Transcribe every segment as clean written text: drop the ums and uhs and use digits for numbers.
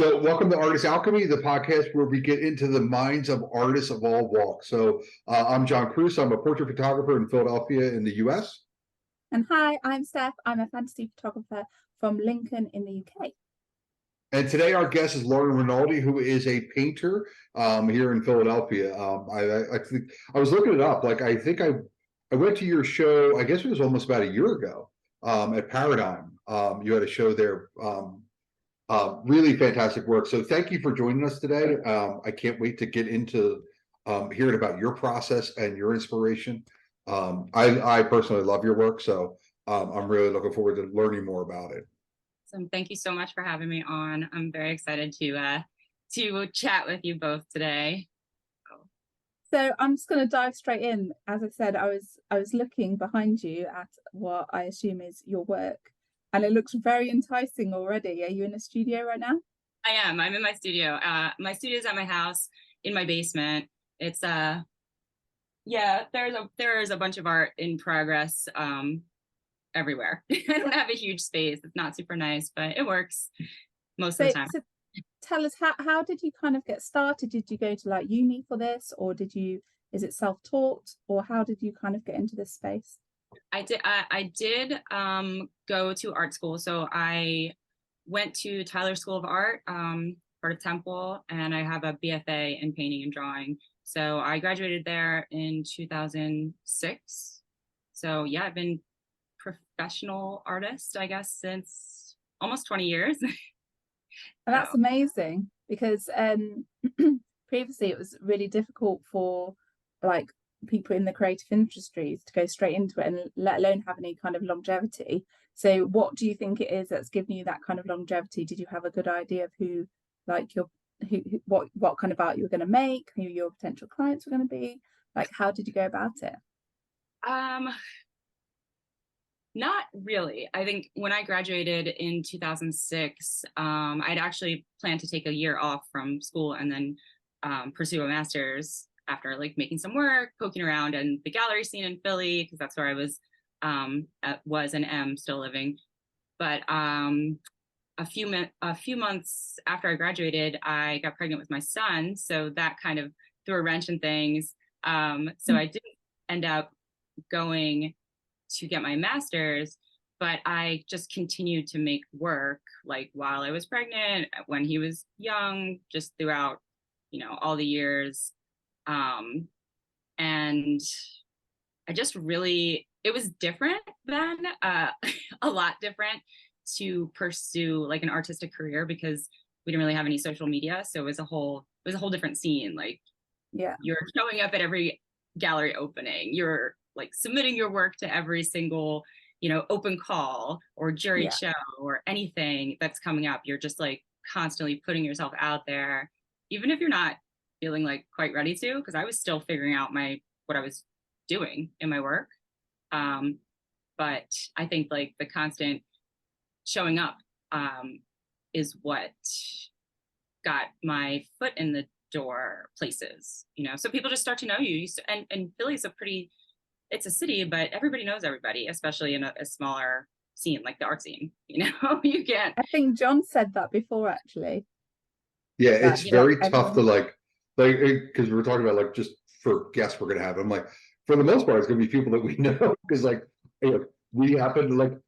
So, welcome to Artist Alchemy, the podcast where we get into the minds of artists of all walks. I'm John Cruz. I'm a portrait photographer in Philadelphia in the US. And hi, I'm Steph. I'm a fantasy photographer from Lincoln in the UK. And today our guest is Lauren Rinaldi, who is a painter here in Philadelphia. I think I was looking it up. I went to your show. I guess it was almost about a year ago at Paradigm. You had a show there. Really fantastic work. So thank you for joining us today. I can't wait to get into hearing about your process and your inspiration. I personally love your work, so I'm really looking forward to learning more about it. So thank you so much for having me on. I'm very excited to chat with you both today. So I'm just going to dive straight in. As I said, I was looking behind you at what I assume is your work, and it looks very enticing already. Are you in a studio right now? I am. I'm in my studio. My studio is at my house in my basement. It's yeah. There's a bunch of art in progress everywhere. I don't have a huge space. It's not super nice, but it works most of the time. So tell us, how did you kind of get started? Did you go to like uni for this, or is it self-taught, or how did you kind of get into this space? I did go to art school. So I went to Tyler School of Art, part of Temple, and I have a BFA in painting and drawing. So I graduated there in 2006. So yeah, I've been professional artist, I guess, since almost 20 years. And that's amazing, because previously it was really difficult for like people in the creative industries to go straight into it, and let alone have any kind of longevity. So what do you think it is that's given you that kind of longevity? Did you have a good idea of what kind of art you were going to make, who your potential clients were going to be? Like, how did you go about it? Not really. I think when I graduated in 2006, I'd actually planned to take a year off from school and then pursue a master's after like making some work, poking around in the gallery scene in Philly, because that's where I was and am still living. But a few months after I graduated, I got pregnant with my son, so that kind of threw a wrench in things. So I didn't end up going to get my master's, but I just continued to make work like while I was pregnant, when he was young, just throughout, all the years. And I just really, it was different then, a lot different to pursue like an artistic career, because we didn't really have any social media. So it was a whole different scene. Like, yeah, you're showing up at every gallery opening, you're like submitting your work to every single, open call or jury show or anything that's coming up. You're just like constantly putting yourself out there, even if you're not feeling like quite ready to, because I was still figuring out what I was doing in my work. But I think like the constant showing up is what got my foot in the door places, so people just start to know you. And Philly's it's a city, but everybody knows everybody, especially in a smaller scene like the art scene. You can't. I think John said that before, actually. Yeah, it's very tough to because we were talking about like just for guests we're gonna have. I'm like, for the most part, it's gonna be people that we know, because we happen to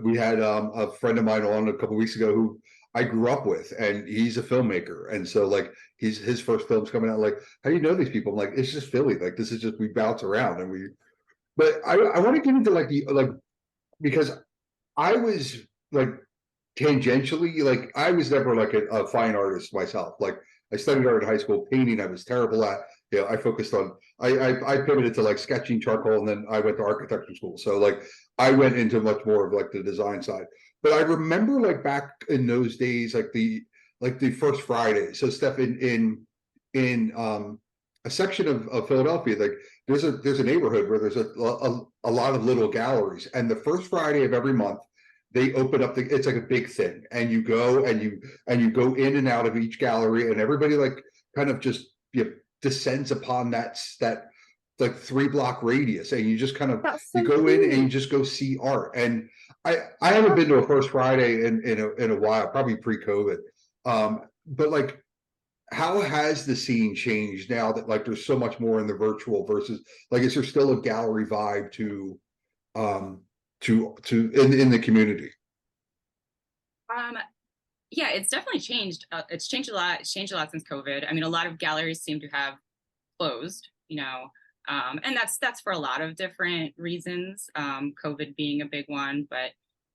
we had a friend of mine on a couple of weeks ago who I grew up with, and he's a filmmaker, and so like his first film's coming out. Like, how do you know these people? I'm like, it's just Philly. Like, this is just, we bounce around and we. But I want to get into because I was like tangentially, I was never like a fine artist myself. Like, I studied art in high school. Painting I was terrible at. I focused on, I pivoted to like sketching, charcoal, and then I went to architecture school. So like I went into much more of like the design side. But I remember like back in those days, like the first Friday. So Steph, in a section of Philadelphia, like there's a neighborhood where there's a lot of little galleries, and the first Friday of every month they open up it's like a big thing, and you go and you go in and out of each gallery, and everybody like kind of just descends upon that like 3-block radius, and you just kind of you go in and you just go see art. And I haven't been to a first Friday in a while, probably pre-COVID. But like, how has the scene changed now that like there's so much more in the virtual versus like, is there still a gallery vibe in the community? Yeah, it's definitely changed. It's changed a lot. It's changed a lot since COVID. I mean, a lot of galleries seem to have closed, and that's for a lot of different reasons. COVID being a big one, but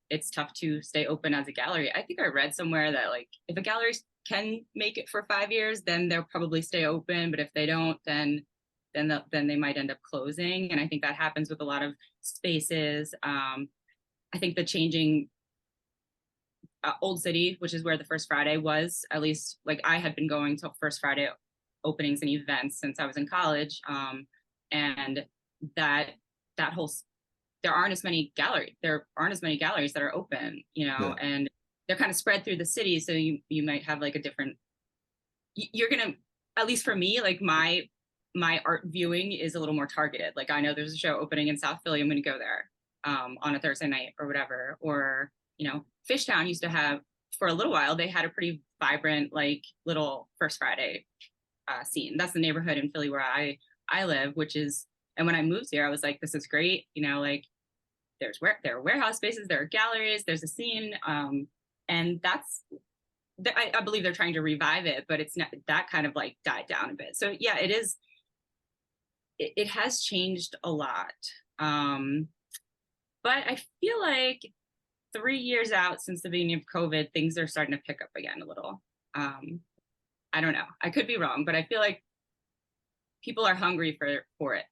it's tough to stay open as a gallery. I think I read somewhere that like if a gallery can make it for 5 years, then they'll probably stay open. But if they don't, then they might end up closing. And I think that happens with a lot of spaces. I think the changing Old City, which is where the First Friday was, at least like I had been going to First Friday openings and events since I was in college, and that whole there aren't as many galleries that are open, Yeah. and they're kind of spread through the city, so you might have like a different, you're gonna, at least for me, like my art viewing is a little more targeted. Like I know there's a show opening in South Philly, I'm gonna go there on a Thursday night or whatever. Or Fishtown used to have, for a little while, they had a pretty vibrant like little First Friday scene. That's the neighborhood in Philly where I live, and when I moved here, I was like, this is great. Like there are warehouse spaces, there are galleries, there's a scene, and I believe they're trying to revive it, but it's not, that kind of like died down a bit. So yeah, it has changed a lot. But I feel like 3 years out since the beginning of COVID, things are starting to pick up again a little. I don't know. I could be wrong, but I feel like people are hungry for it.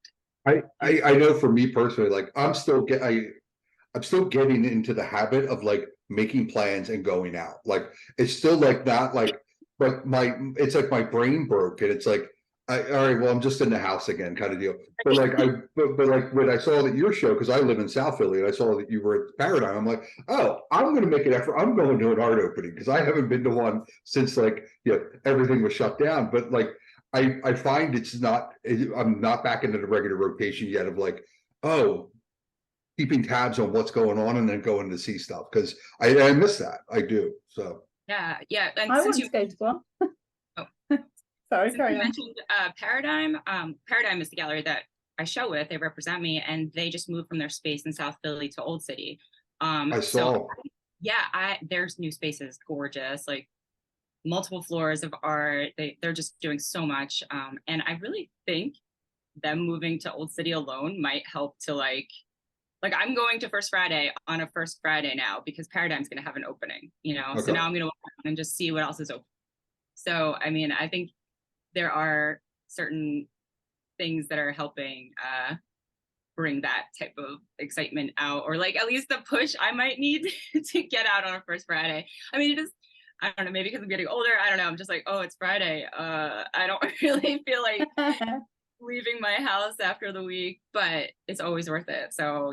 I know for me personally, like I'm still getting into the habit of like making plans and going out. Like it's still like not like, but it's like my brain broke and it's like, all right, well, I'm just in the house again, kind of deal. But like but like when I saw that your show, because I live in South Philly, and I saw that you were at Paradigm, I'm like, oh, I'm going to make an effort. I'm going to an art opening because I haven't been to one since like everything was shut down. But like I find I'm not back into the regular rotation yet of like, oh, keeping tabs on what's going on and then going to see stuff because I miss that. I do. So yeah. And I want to go to one. Oh. Sorry, Since you mentioned Paradigm. Paradigm is the gallery that I show with. They represent me, and they just moved from their space in South Philly to Old City. I saw. Their new space is gorgeous, like multiple floors of art. They're just doing so much, and I really think them moving to Old City alone might help to like I'm going to First Friday on a First Friday now because Paradigm's going to have an opening, Okay. So now I'm going to walk around and just see what else is open. So I mean, I think there are certain things that are helping bring that type of excitement out, or like at least the push I might need to get out on a First Friday. I mean, I don't know, maybe because I'm getting older, I don't know, I'm just like, oh, it's Friday. I don't really feel like leaving my house after the week, but it's always worth it. So,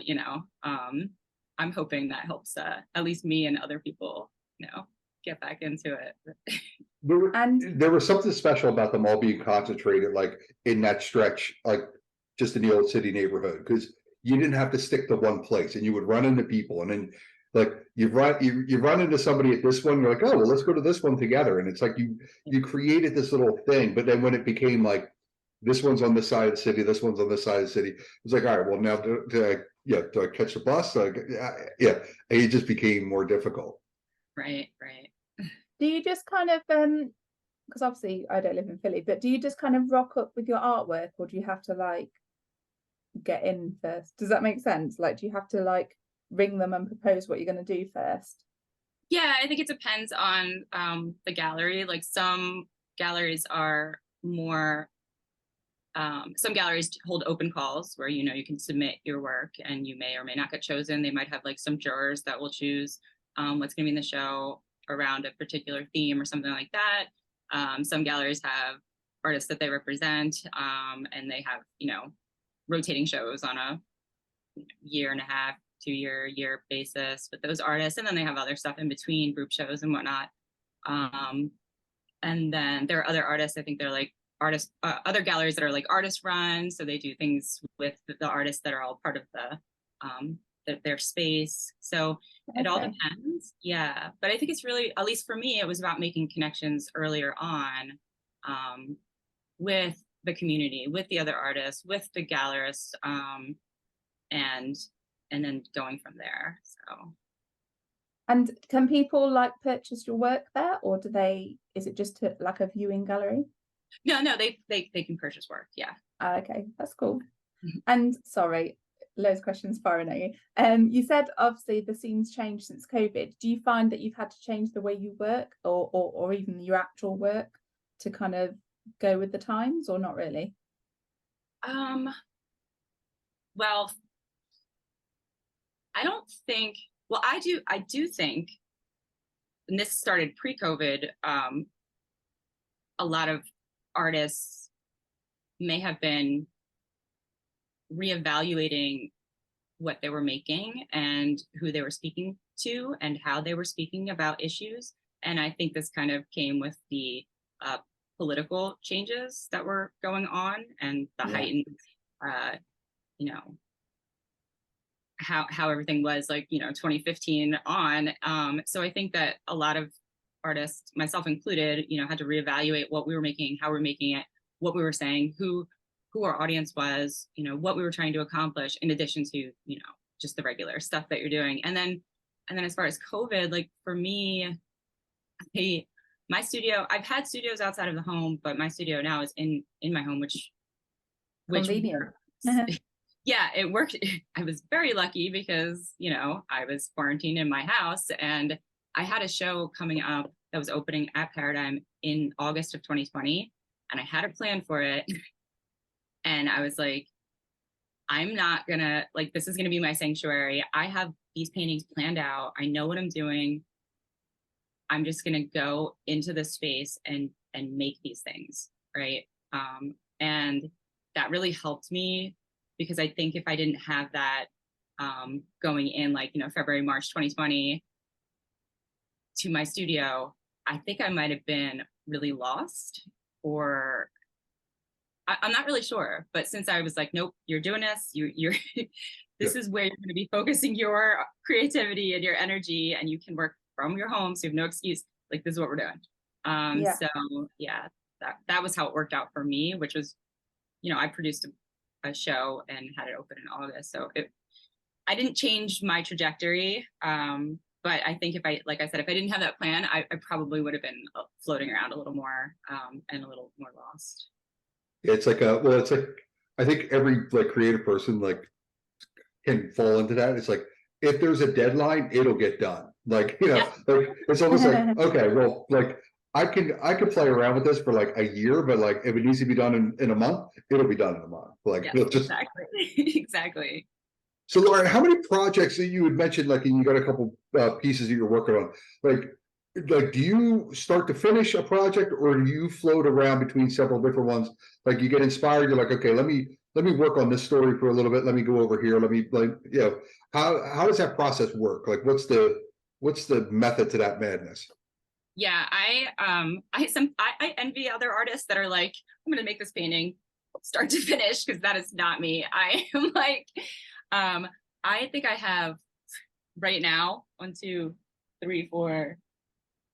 I'm hoping that helps at least me and other people, get back into it. There was something special about them all being concentrated, like in that stretch, like just in the Old City neighborhood, because you didn't have to stick to one place, and you would run into people, and then like you run into somebody at this one, you're like, oh well, let's go to this one together, and it's like you created this little thing, but then when it became like this one's on this side of the city, this one's on this side of the city, it was like, all right, well now do I catch the bus? And it just became more difficult. Right. Do you just kind of because obviously I don't live in Philly, but do you just kind of rock up with your artwork, or do you have to like get in first? Does that make sense? Like, do you have to like ring them and propose what you're going to do first? Yeah, I think it depends on the gallery. Like some galleries are more some galleries hold open calls where you can submit your work and you may or may not get chosen. They might have like some jurors that will choose what's going to be in the show around a particular theme or something like that. Some galleries have artists that they represent, and they have rotating shows on a year and a half, 2-year basis with those artists, and then they have other stuff in between, group shows and whatnot. And then there are other artists, I think they're like other galleries that are like artist run, so they do things with the artists that are all part of the their space. So it all depends. Yeah. But I think it's really, at least for me, it was about making connections earlier on with the community, with the other artists, with the gallerists, and then going from there. So. And can people like purchase your work there, or is it just like a viewing gallery? No, they can purchase work. Yeah. Okay, that's cool. And sorry, loads of questions firing at you. You said obviously the scene's changed since COVID. Do you find that you've had to change the way you work, or even your actual work to kind of go with the times, or not really? Well, I don't think. Well, I do think, and this started pre-COVID. A lot of artists may have been reevaluating what they were making and who they were speaking to and how they were speaking about issues. And I think this kind of came with the political changes that were going on and the heightened, how everything was, like, 2015 on. So I think that a lot of artists, myself included, had to reevaluate what we were making, how we were making it, what we were saying, who our audience was, what we were trying to accomplish, in addition to, just the regular stuff that you're doing. And then as far as COVID, like for me, my studio, I've had studios outside of the home, but my studio now is in my home, which convenient. Yeah, it worked. I was very lucky because, I was quarantined in my house, and I had a show coming up that was opening at Paradigm in August of 2020, and I had a plan for it. And I was like, I'm not gonna, like, this is gonna be my sanctuary. I have these paintings planned out. I know what I'm doing. I'm just gonna go into this space and make these things, right? And that really helped me, because I think if I didn't have that going in, like, February, March 2020 to my studio, I think I might have been really lost, or I'm not really sure. But since I was like, nope, you're doing this, you're this is where you're going to be focusing your creativity and your energy, and you can work from your home, so you have no excuse. Like, this is what we're doing. So yeah, that was how it worked out for me, which was, I produced a show and had it open in August. So I didn't change my trajectory. But I think if I didn't have that plan, I probably would have been floating around a little more, and a little more lost. It's like I think every creative person can fall into that. It's like, if there's a deadline, it'll get done. It's almost like, okay, well, I can play around with this for a year, but if it needs to be done in a month, it'll be done in a month. Exactly. So Lauren, how many projects that you had mentioned, and you got a couple pieces that you're working on, do you start to finish a project, or do you float around between several different ones? You get inspired, you're like, okay, let me work on this story for a little bit. Let me go over here. Let me how does that process work? What's the method to that madness? Yeah, I envy other artists that are like, I'm gonna make this painting start to finish, because that is not me. I am like, I think I have right now 1, 2, 3, 4,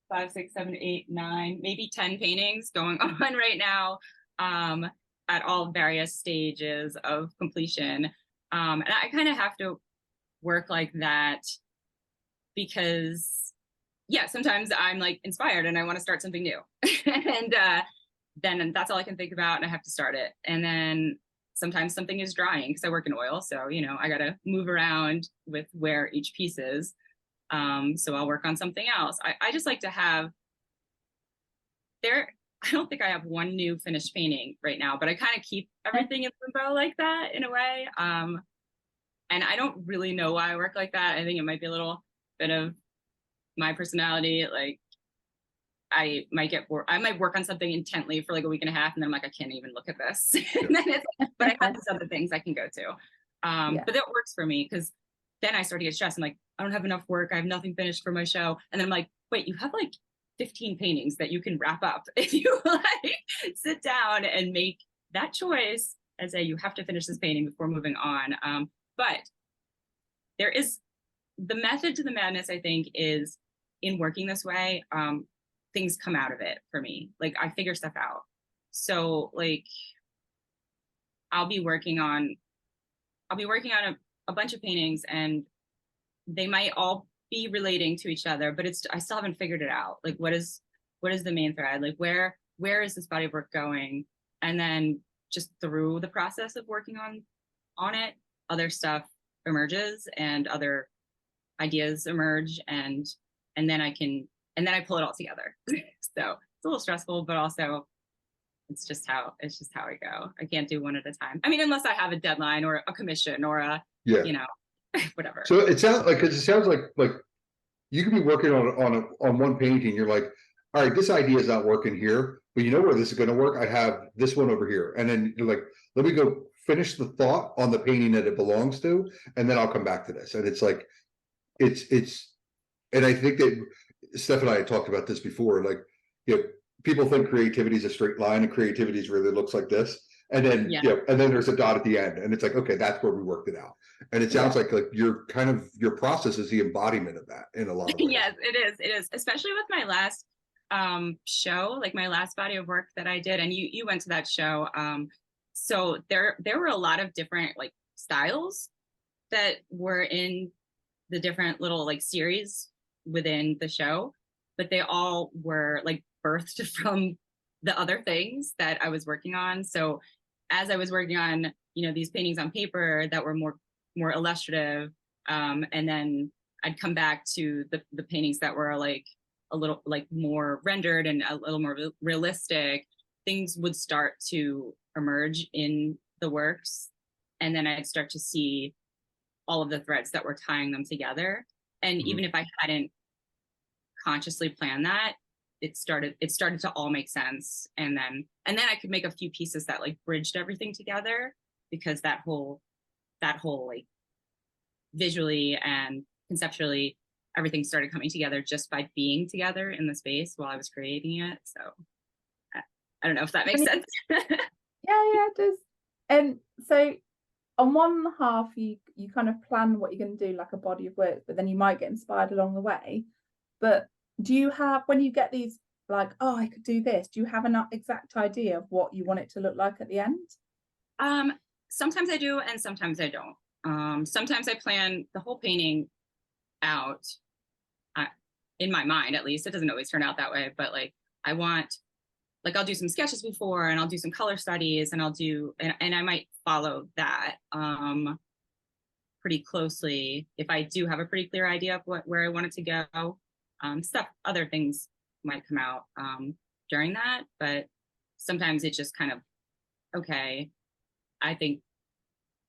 5, 6, 7, 8, 9, maybe 10 paintings going on right now, at all various stages of completion. And I kind of have to work like that, because sometimes I'm inspired and I want to start something new. And then that's all I can think about, and I have to start it. And then sometimes something is drying, because I work in oil, so I gotta move around with where each piece is. So I'll work on something else. I just like to have I don't think I have one new finished painting right now, but I kind of keep everything in limbo like that, in a way. And I don't really know why I work like that. I think it might be a little bit of my personality. I might work on something intently for a week and a half, and then I'm like, I can't even look at this. And then but I have these other things I can go to. But that works for me, because then I start to get stressed. I'm like, I don't have enough work. I have nothing finished for my show. And then I'm like, wait, you have 15 paintings that you can wrap up if you sit down and make that choice and say, you have to finish this painting before moving on. But there is the method to the madness, I think, is in working this way, things come out of it for me. Like I figure stuff out. So like I'll be working on a bunch of paintings, and they might all be relating to each other, but I still haven't figured it out. Like what is the main thread? Like where is this body of work going? And then just through the process of working on it, other stuff emerges and other ideas emerge, and then I pull it all together. So it's a little stressful, but also it's just how I go. I can't do one at a time. I mean, unless I have a deadline or a commission or you know, whatever. So it sounds like you could be working on one painting. You're like, all right, this idea is not working here, but you know where this is going to work? I have this one over here. And then you're like, let me go finish the thought on the painting that it belongs to, and then I'll come back to this. And it's like, and I think that Steph and I had talked about this before, like, you know, people think creativity is a straight line, and creativity really looks like this. And then, and then there's a dot at the end, and it's like, okay, that's where we worked it out. And it sounds like your process is the embodiment of that in a lot of ways. Yes, it is, especially with my last show, like my last body of work that I did, and you went to that show. So there were a lot of different like styles that were in the different little like series within the show, but they all were like birthed from the other things that I was working on. So as I was working on, you know, these paintings on paper that were more illustrative, and then I'd come back to the paintings that were like a little like more rendered and a little more realistic, things would start to emerge in the works, and then I'd start to see all of the threads that were tying them together. And even if I hadn't consciously planned that, it started to all make sense. And then I could make a few pieces that like bridged everything together, because that whole like visually and conceptually, everything started coming together just by being together in the space while I was creating it. So I don't know if that makes sense. Yeah, it does. And so on one half, you kind of plan what you're going to do, like a body of work, but then you might get inspired along the way. But do you have, when you get these like, oh, I could do this, do you have an exact idea of what you want it to look like at the end? Sometimes I do, and sometimes I don't. Sometimes I plan the whole painting out, in my mind at least. It doesn't always turn out that way, but like I'll do some sketches before, and I'll do some color studies, and I'll do, and I might follow that pretty closely if I do have a pretty clear idea of where I want it to go. Other things might come out during that, but sometimes it's just kind of, okay, I think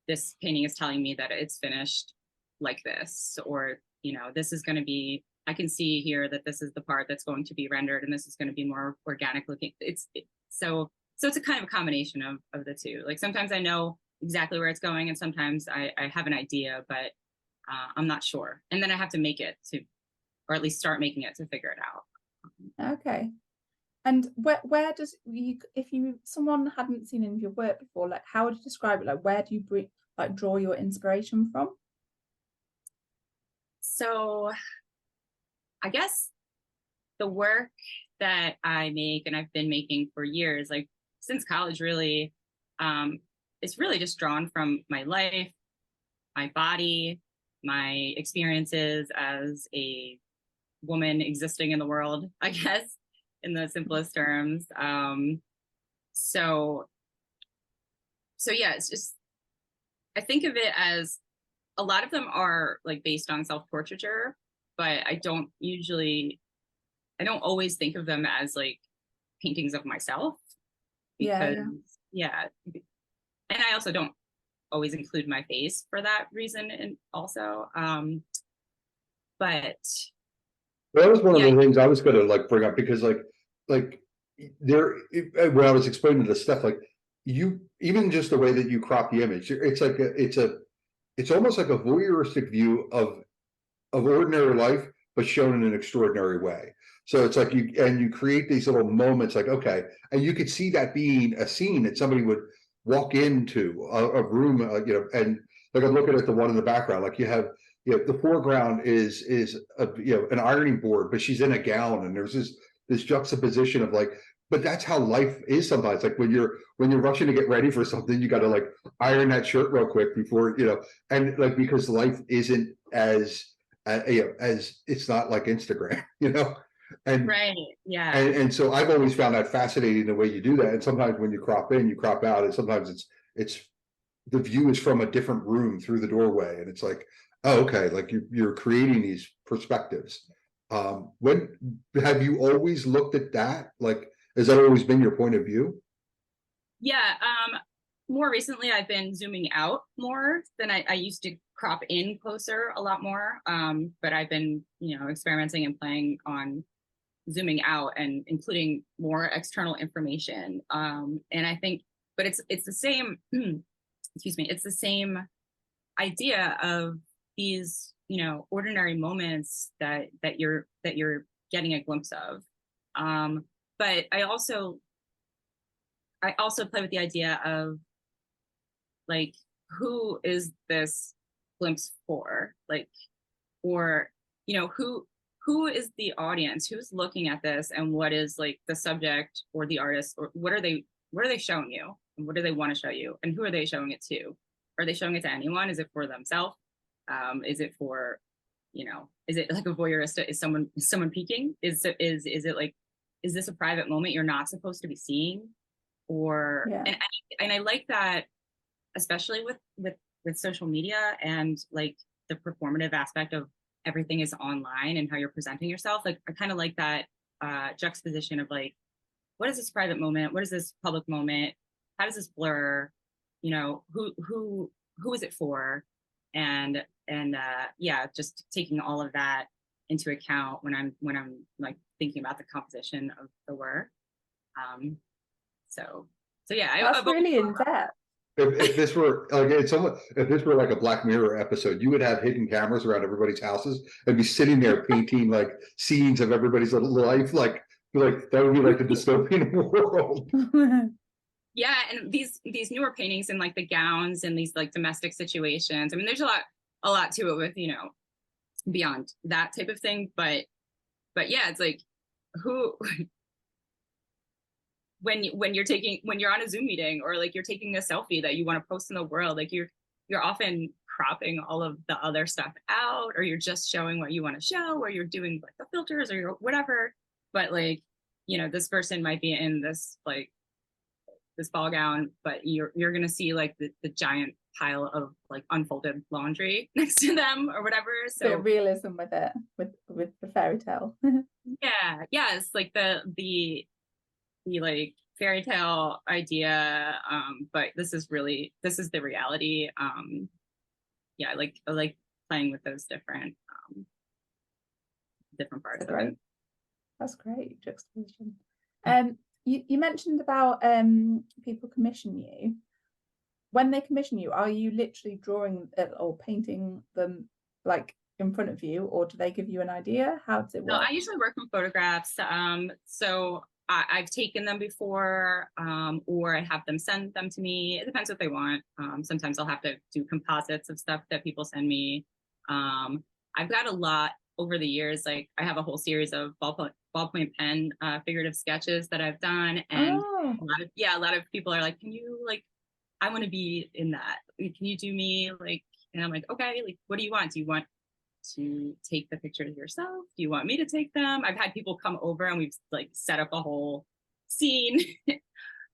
this painting is telling me that it's finished like this, or, you know, this is going to be, I can see here that this is the part that's going to be rendered, and this is going to be more organic looking. So it's a kind of a combination of the two. Like sometimes I know exactly where it's going, and sometimes I have an idea, but I'm not sure. And then I have to make it or at least start making it to figure it out. Okay. And where does if someone hadn't seen any of your work before, like how would you describe it? Like where do you draw your inspiration from? So I guess the work that I make, and I've been making for years, like since college really, it's really just drawn from my life, my body, my experiences as a woman existing in the world, I guess, in the simplest terms. So yeah, it's just, I think of it as a lot of them are like based on self-portraiture, but I don't always think of them as like paintings of myself, because and I also don't always include my face for that reason, and also but that was one of the things I was going to like bring up, because like there, when I was explaining this stuff, like you, even just the way that you crop the image, it's like it's almost like a voyeuristic view of ordinary life, but shown in an extraordinary way. So it's like you create these little moments, like, okay, and you could see that being a scene that somebody would walk into a room, you know, and like I'm looking at the one in the background, like you have the foreground is a, an ironing board, but she's in a gown, and there's this juxtaposition of like, but that's how life is sometimes. Like when you're rushing to get ready for something, you got to like iron that shirt real quick before, and like, because life isn't as as it's not like Instagram, and Right. Yeah. and so I've always found that fascinating, the way you do that. And sometimes when you crop in, you crop out, and sometimes it's the view is from a different room through the doorway, and it's like, oh, okay, like you're creating these perspectives. When have you always looked at that? Like, has that always been your point of view? Yeah. More recently, I've been zooming out more than I used to crop in closer a lot more. But I've been, experimenting and playing on zooming out and including more external information. And I think, but it's the same, excuse me, it's the same idea of these, ordinary moments that you're getting a glimpse of. But I also play with the idea of like, who is this glimpse for? Like, or, who is the audience? Who's looking at this, and what is like the subject or the artist, or what are they showing you? And what do they want to show you? And who are they showing it to? Are they showing it to anyone? Is it for themselves? Is it for, is it like a voyeuristic? Is someone peeking? Is it like, is this a private moment you're not supposed to be seeing? Or, Yeah. and I like that, especially with social media and like the performative aspect of everything is online and how you're presenting yourself. Like, I kind of like that juxtaposition of like, what is this private moment? What is this public moment? How does this blur? Who is it for? And yeah, just taking all of that into account when I'm like thinking about the composition of the work. So yeah, that's really in depth. If this were like if this were like a Black Mirror episode, you would have hidden cameras around everybody's houses and be sitting there painting like scenes of everybody's little life. Like that would be like the dystopian world. Yeah, and these newer paintings and like the gowns and these like domestic situations. I mean, there's a lot to it with, beyond that type of thing. But yeah, it's like, who when you're on a Zoom meeting, or like you're taking a selfie that you want to post in the world, like you're often cropping all of the other stuff out, or you're just showing what you want to show, or you're doing like the filters, or you're whatever. But like, this person might be in this like this ball gown, but you're gonna see like the giant pile of like unfolded laundry next to them or whatever. So bit of realism with it, with the fairy tale. yeah, it's like the like fairy tale idea, but this is the reality. Yeah, I like playing with those different parts of it. That's great juxtaposition. You mentioned about people commission you. When they commission you, are you literally drawing it or painting them like in front of you, or do they give you an idea? How does it work? No, I usually work from photographs. So I've taken them before, or I have them send them to me. It depends what they want. Sometimes I'll have to do composites of stuff that people send me. I've got a lot over the years. Like, I have a whole series of ballpoint pen figurative sketches that I've done, and a lot of people are like, can you, like, I want to be in that. Can you do me, like? And I'm like, okay, like, what do you want? Do you want to take the pictures yourself? Do you want me to take them? I've had people come over and we've like set up a whole scene.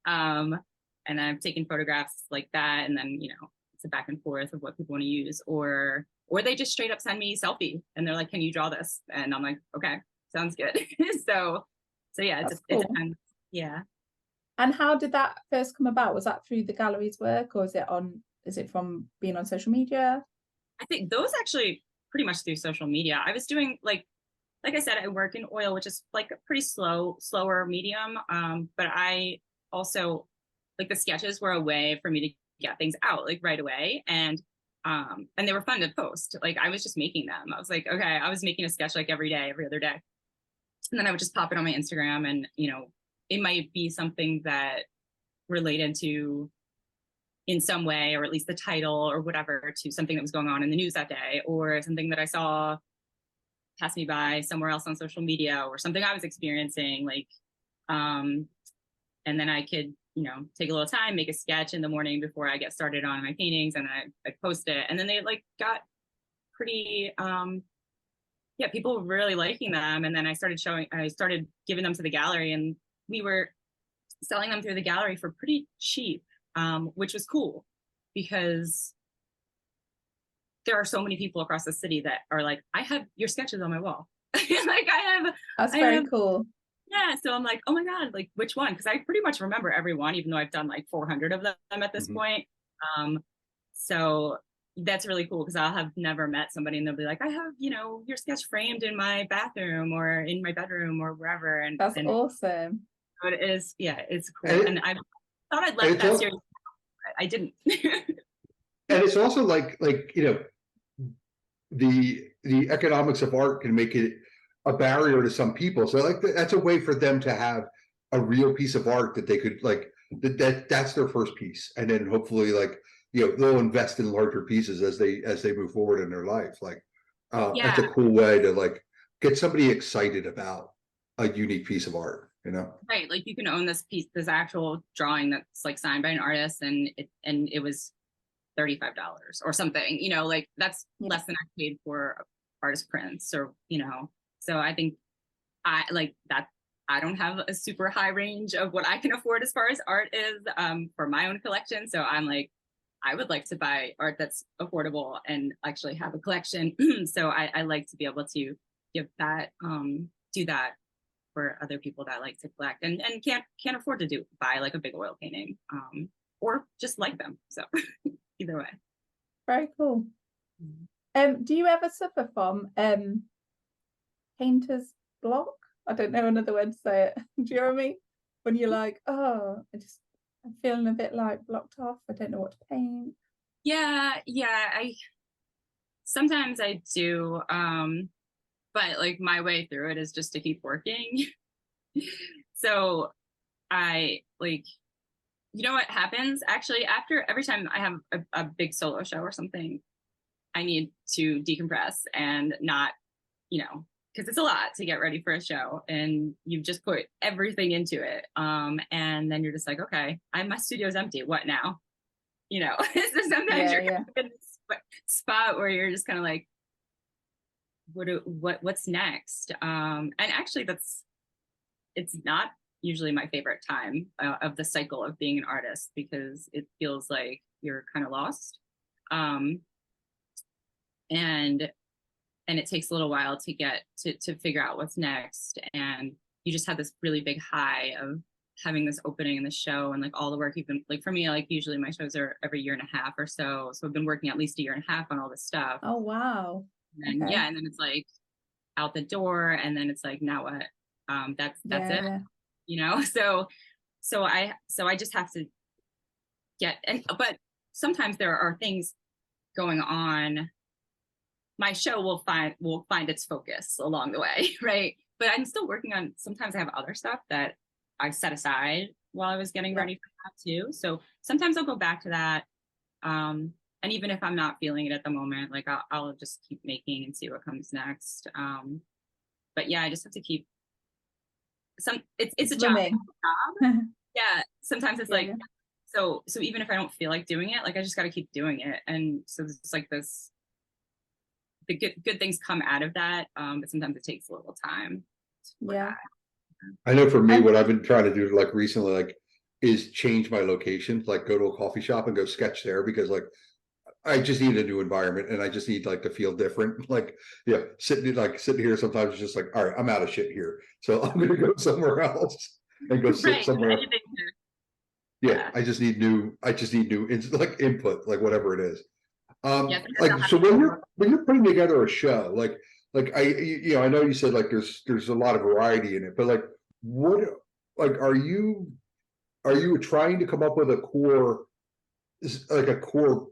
And I've taken photographs like that, and then it's a back and forth of what people want to use, or they just straight up send me a selfie and they're like, can you draw this? And I'm like, okay, sounds good. so yeah, it depends. Yeah. And how did that first come about? Was that through the gallery's work, or is it from being on social media? I think those actually pretty much through social media. I was doing like I said, I work in oil, which is like a pretty slower medium. But I also, like, the sketches were a way for me to get things out like right away. And they were fun to post. Like, I was just making them. I was like, okay, I was making a sketch like every day, every other day. And then I would just pop it on my Instagram, and, it might be something that related to in some way, or at least the title or whatever, to something that was going on in the news that day, or something that I saw pass me by somewhere else on social media, or something I was experiencing, like, and then I could, you know, take a little time, make a sketch in the morning before I get started on my paintings, and I'd post it, and then they like got pretty, yeah, people were really liking them, and then I started giving them to the gallery, and we were selling them through the gallery for pretty cheap, which was cool, because there are so many people across the city that are like, I have your sketches on my wall. Like that's very cool. Yeah, so I'm like, oh my God, like which one? Because I pretty much remember everyone, even though I've done like 400 of them at this point. So that's really cool, because I'll have never met somebody and they'll be like, I have, you know, your sketch framed in my bathroom or in my bedroom or wherever. And that's awesome. It is, yeah, it's cool. And I thought I'd let that series, I didn't. And it's also like, you know, the economics of art can make it a barrier to some people. So like that's a way for them to have a real piece of art that they could like, that's their first piece. And then hopefully, like, you know, they'll invest in larger pieces as they move forward in their life. Like, that's a cool way to like get somebody excited about a unique piece of art, you know? Right. Like you can own this piece, this actual drawing that's like signed by an artist, and it was $35 or something, you know, like that's less than I paid for artist prints, or, you know. So I think I like that. I don't have a super high range of what I can afford as far as art is, for my own collection. So I'm like, I would like to buy art that's affordable and actually have a collection. So I like to be able to give that, do that for other people that like to collect and can't afford to buy like a big oil painting, or just like them. So either way. Very cool. Do you ever suffer from painter's block? I don't know another word to say it. Do you know what I mean? When you're like, oh, I'm feeling a bit like blocked off. I don't know what to paint. Yeah. Sometimes I do, but like my way through it is just to keep working. So I like, you know what happens actually after every time I have a big solo show or something, I need to decompress and not, you know, because it's a lot to get ready for a show and you've just put everything into it. And then you're just like, okay, my studio's empty. What now? You know, so sometimes you're in this spot where you're just kind of like, what's next? And actually it's not usually my favorite time of the cycle of being an artist, because it feels like you're kind of lost. And it takes a little while to get to figure out what's next. And you just have this really big high of having this opening in the show and like all the work you've been, like for me, like usually my shows are every year and a half or so. So I've been working at least a year and a half on all this stuff. Oh, wow. And and then it's like out the door, and then it's like, now what? That's it. Yeah. You know, so I just have to but sometimes there are things going on. My show will find its focus along the way, right? But I'm still working on, sometimes I have other stuff that I set aside while I was getting ready for that too. So sometimes I'll go back to that. And even if I'm not feeling it at the moment, like I'll just keep making and see what comes next. But yeah, I just have to keep it's a job. Yeah. Sometimes it's like, so even if I don't feel like doing it, like I just got to keep doing it. And so it's like this, the good things come out of that. But sometimes it takes a little time. I know for me, what I've been trying to do like recently, like is change my location, like go to a coffee shop and go sketch there, because like I just need a new environment and I just need like to feel different. Like, yeah, sitting here sometimes it's just like, all right, I'm out of shit here. So I'm gonna go somewhere else and go sit somewhere else. Yeah, I just need new like input, like whatever it is. Like so when you're putting together a show, like I know you said like there's a lot of variety in it, but like what, like are you trying to come up with a core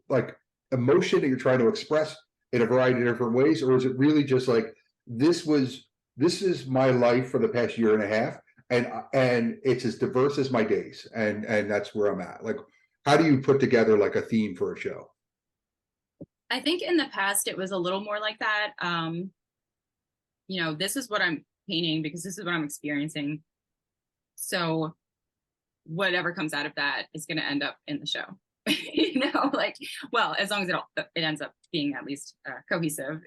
like emotion that you're trying to express in a variety of different ways, or is it really just like this is my life for the past year and a half, and it's as diverse as my days, and that's where I'm at? Like how do you put together like a theme for a show? I think in the past it was a little more like that. This is what I'm painting because this is what I'm experiencing. So whatever comes out of that is going to end up in the show. Well, as long as it ends up being at least cohesive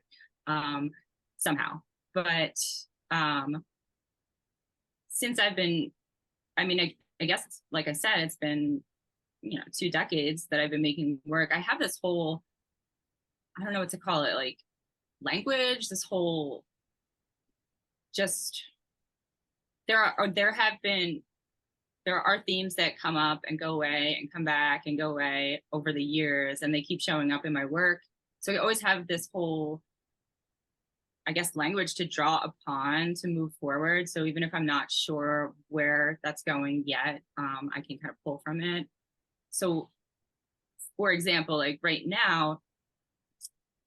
somehow. But since I've been, I guess it's, like I said, it's been 2 decades that I've been making work. I have this whole, I don't know what to call it, like language, this whole just there are themes that come up and go away and come back and go away over the years, and they keep showing up in my work. So I always have this whole, I guess, language to draw upon to move forward. So even if I'm not sure where that's going yet, I can kind of pull from it. So for example, like right now,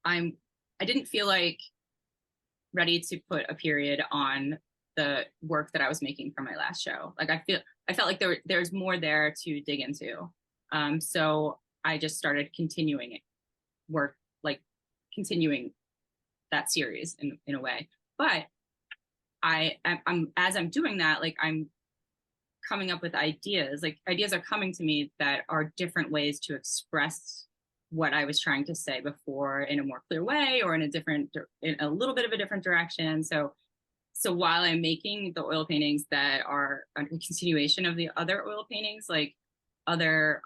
I didn't feel like ready to put a period on the work that I was making for my last show. Like I felt like there's more there to dig into. So I just started continuing that series in a way. But as I'm doing that, like I'm coming up with ideas. Like ideas are coming to me that are different ways to express what I was trying to say before in a more clear way, or in a little bit of a different direction. So while I'm making the oil paintings that are a continuation of the other oil paintings, like other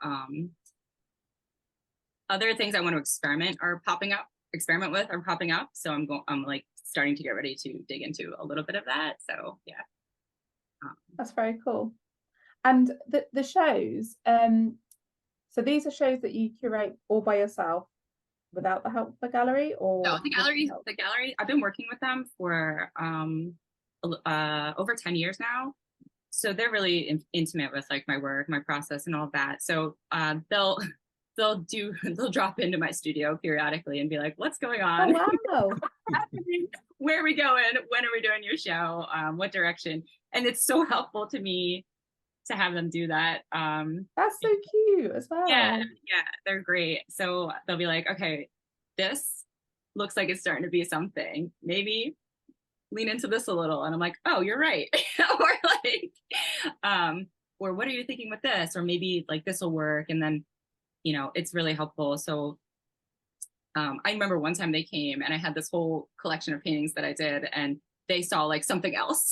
things I want to experiment with are popping up. So I'm like starting to get ready to dig into a little bit of that. So yeah. That's very cool. And the shows, so these are shows that you curate all by yourself without the help of the gallery, or? No, the gallery, I've been working with them for over 10 years now. So they're really intimate with like my work, my process and all of that. So they'll drop into my studio periodically and be like, what's going on? Oh, wow. Where are we going? When are we doing your show? What direction? And it's so helpful to me to have them do that. That's so cute as well. Yeah, they're great. So they'll be like, okay, this looks like it's starting to be something. Maybe lean into this a little. And I'm like, oh, you're right. Or what are you thinking with this? Or maybe like this will work. And then, it's really helpful. So I remember one time they came and I had this whole collection of paintings that I did, and they saw like something else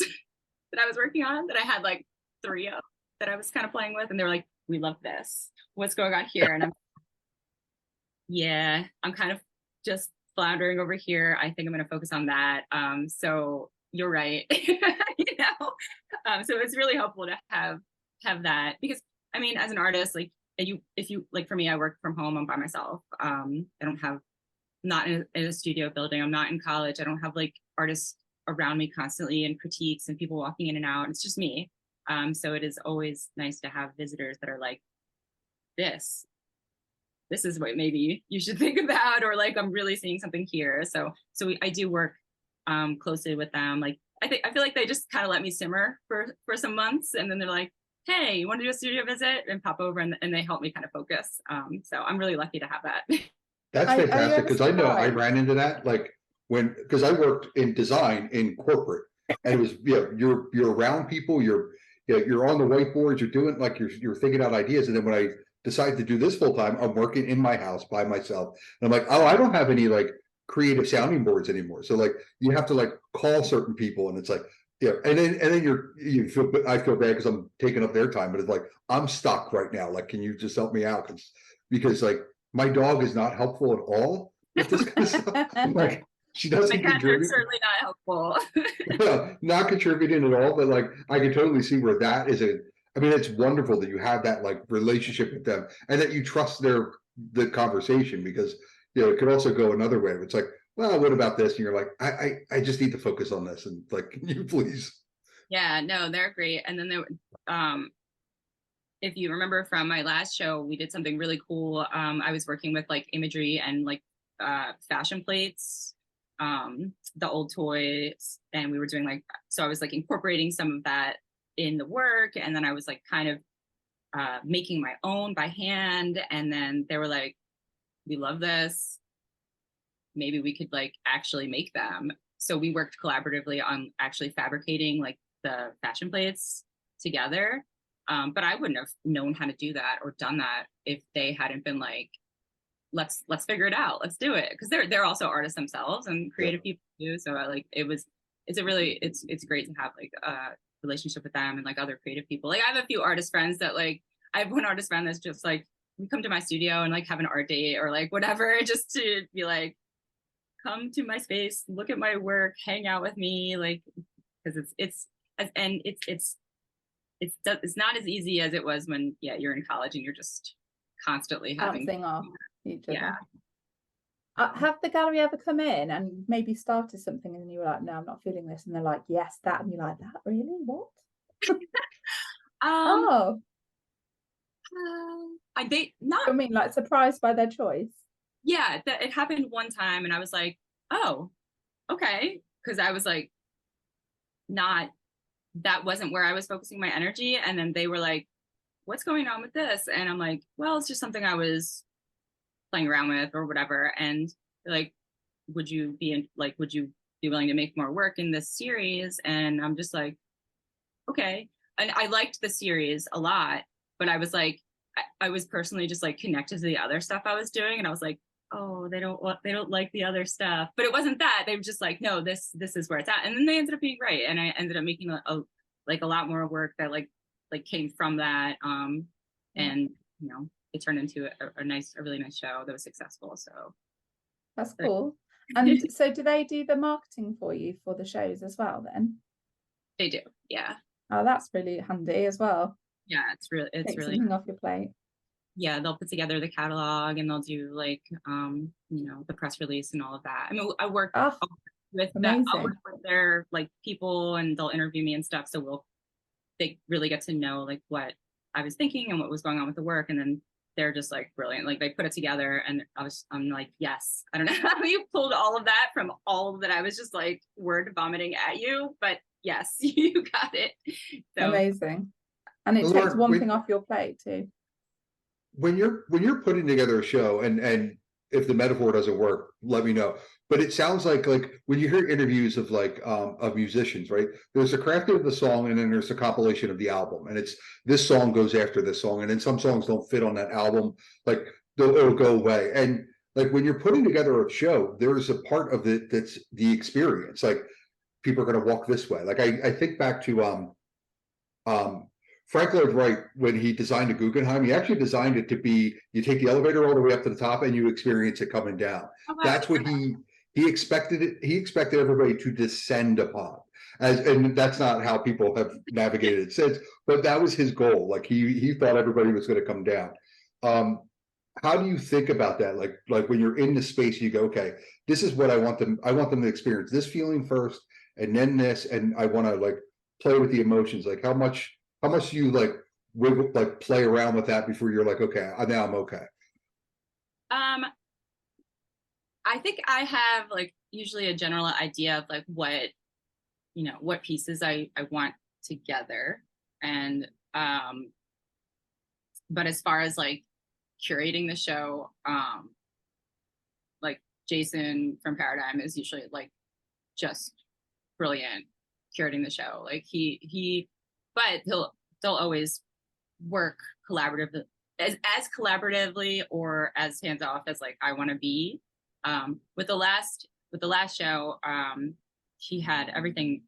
that I was working on that I had like 3 of that I was kind of playing with. And they were like, we love this. What's going on here? And I'm kind of just floundering over here. I think I'm going to focus on that. So you're right. So it's really helpful to have that, because as an artist, like if you like, for me, I work from home. I'm by myself. Not in a studio building. I'm not in college. I don't have like artists around me constantly and critiques and people walking in and out. It's just me. So it is always nice to have visitors that are like, this is what maybe you should think about, or like, I'm really seeing something here. So I do work closely with them. Like, I feel like they just kind of let me simmer for some months, and then they're like, hey, you want to do a studio visit, and pop over, and they help me kind of focus. So I'm really lucky to have that. That's fantastic, because I know I ran into that, like because I worked in design in corporate, and it was, you're around people, you're on the whiteboards, you're doing like you're thinking out ideas, and then when I decided to do this full time, I'm working in my house by myself, and I'm like, oh, I don't have any like creative sounding boards anymore. So like you have to like call certain people, and it's like, and then I feel bad because I'm taking up their time, but it's like, I'm stuck right now. Like, can you just help me out? Because like my dog is not helpful at all with this kind of stuff. Like, she doesn't contribute. Certainly not helpful. Not contributing at all, but like I can totally see where that is it's wonderful that you have that like relationship with them, and that you trust the conversation, because it could also go another way. It's like, well, what about this? And you're like, I just need to focus on this, and like, can you please? Yeah, no, they're great. And then if you remember from my last show, we did something really cool. I was working with like imagery and like fashion plates, the old toys, and we were doing like, so I was like incorporating some of that in the work, and then I was like kind of making my own by hand. And then they were like, we love this. Maybe we could like actually make them. So we worked collaboratively on actually fabricating like the fashion plates together. But I wouldn't have known how to do that or done that if they hadn't been like, let's figure it out. Let's do it. Because they're also artists themselves and creative people too. So it's great to have like a relationship with them and like other creative people. Like I have a few artist friends that like, I have one artist friend that's just like, we come to my studio and like have an art date or like whatever, just to be like, come to my space, look at my work, hang out with me, like, because it's not as easy as it was when you're in college and you're just constantly having bouncing off each other. Yeah. Have the gallery ever come in and maybe started something and you were like, no, I'm not feeling this, and they're like, yes, that, and you're like, that really? What? I mean, like surprised by their choice. Yeah, it happened one time and I was like, oh, okay, because I was like, that wasn't where I was focusing my energy. And then they were like, what's going on with this? And I'm like, well, it's just something I was playing around with or whatever. And they're like, would you be willing to make more work in this series? And I'm just like, okay. And I liked the series a lot, but I was like, I was personally just like connected to the other stuff I was doing. And I was like, oh, they don't like the other stuff. But it wasn't that. They were just like, no, this is where it's at. And then they ended up being right. And I ended up making a lot more work that like came from that. And you know, it turned into a really nice show that was successful. So that's cool. And so do they do the marketing for you for the shows as well then? They do, yeah. Oh, that's really handy as well. Yeah, it's really something off your plate. Yeah, they'll put together the catalog and they'll do like you know, the press release and all of that. I mean, I work with their like people and they'll interview me and stuff. So they really get to know like what I was thinking and what was going on with the work. And then they're just like brilliant. Like they put it together and I'm like, yes, I don't know how you pulled all of that from all of that. I was just like word vomiting at you, but yes, you got it. So amazing. And it takes one thing off your plate too. When you're putting together a show, and if the metaphor doesn't work, let me know. But it sounds like when you hear interviews of of musicians, right? There's a crafting of the song, and then there's a compilation of the album, and it's this song goes after this song, and then some songs don't fit on that album, like it'll go away. And like when you're putting together a show, there's a part of it that's the experience. Like people are going to walk this way. Like I think back to Frank Lloyd Wright, when he designed a Guggenheim, he actually designed it to be, you take the elevator all the way up to the top and you experience it coming down. Oh, wow. That's what he expected it. He expected everybody to descend upon, and that's not how people have navigated it since, but that was his goal. Like he thought everybody was going to come down. How do you think about that? Like when you're in the space, you go, okay, this is what I want them to experience this feeling first, and then this, and I want to like play with the emotions. Like how much do you play around with that before you're like, okay, now I'm okay? I think I have like usually a general idea of like what pieces I want together. And but as far as like curating the show, like Jason from Paradigm is usually like just brilliant curating the show. Like but they'll always work collaboratively, as collaboratively or as hands off as like I want to be. With the last show, he had everything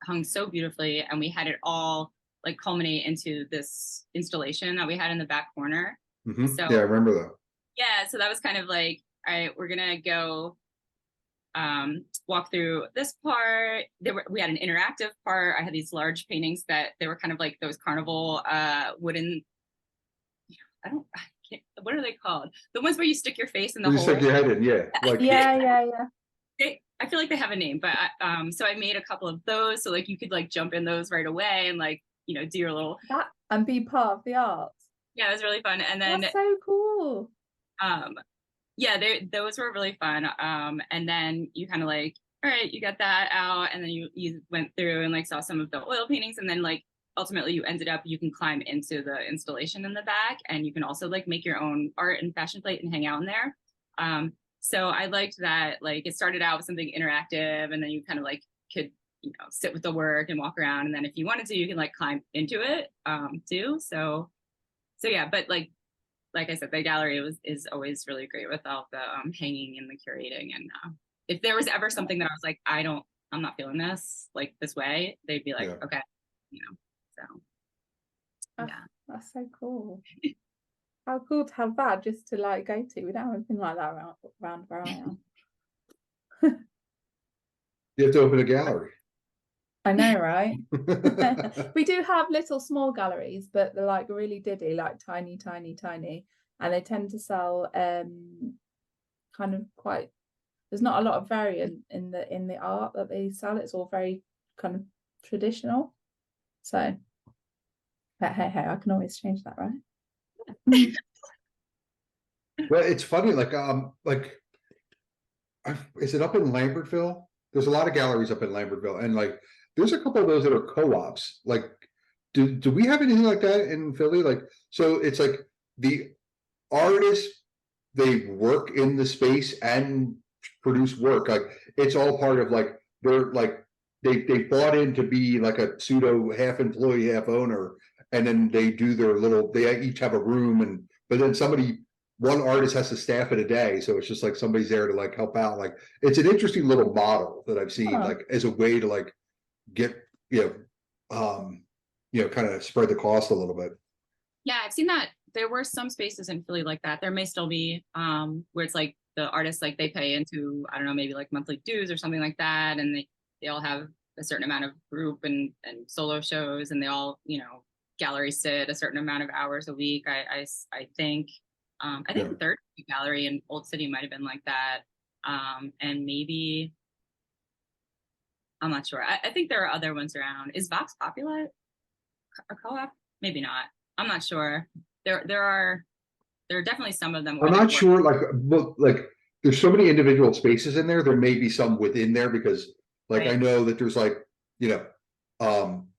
hung so beautifully, and we had it all like culminate into this installation that we had in the back corner. Mm-hmm. So yeah, I remember that. Yeah, so that was kind of like, all right, we're gonna go walk through this part. We had an interactive part. I had these large paintings that they were kind of like those carnival wooden, what are they called? The ones where you stick your face in the hole. You stick your head in, yeah. Like yeah. I feel like they have a name, but so I made a couple of those, so like you could like jump in those right away and like do your little and be part of the art. Yeah, it was really fun. And then that's so cool. Yeah, those were really fun. And then you kind of like, all right, you got that out, and then you went through and like saw some of the oil paintings, and then like ultimately you ended up, you can climb into the installation in the back, and you can also like make your own art and fashion plate and hang out in there. So I liked that, like it started out with something interactive, and then you kind of like could, you know, sit with the work and walk around, and then if you wanted to, you can like climb into it too. So yeah, but like I said, the gallery is always really great with all the hanging and the curating. And if there was ever something that I was like, I'm not feeling this like this way, they'd be like, okay, you know. So yeah, that's so cool. How cool to have that just to like go to. We don't have anything like that around where I am. You have to open a gallery. I know, right? We do have little small galleries, but they're like really diddy, like tiny, and they tend to sell kind of quite. There's not a lot of variant in the art that they sell. It's all very kind of traditional. So, but hey, I can always change that, right? Well, it's funny, is it up in Lambertville? There's a lot of galleries up in Lambertville, and like there's a couple of those that are co-ops. Like, do we have anything like that in Philly? Like, so it's like the artists, they work in the space and produce work. Like it's all part of like they're like they bought in to be like a pseudo half employee, half owner, and then they do their little. They each have a room, and but then one artist has to staff it a day, so it's just like somebody's there to like help out. Like it's an interesting little model that I've seen, like as a way to like get kind of spread the cost a little bit. Yeah, I've seen that. There were some spaces in Philly like that. There may still be where it's like the artists, like they pay into, I don't know, maybe like monthly dues or something like that, and they all have a certain amount of group and solo shows, and they all, you know, gallery sit a certain amount of hours a week. I think the third gallery in Old City might have been like that, and maybe I'm not sure. I think there are other ones around. Is Vox Populi a co-op? Maybe not. I'm not sure. There are definitely some of them. I'm not sure. Like there's so many individual spaces in there. There may be some within there because like I know that there's like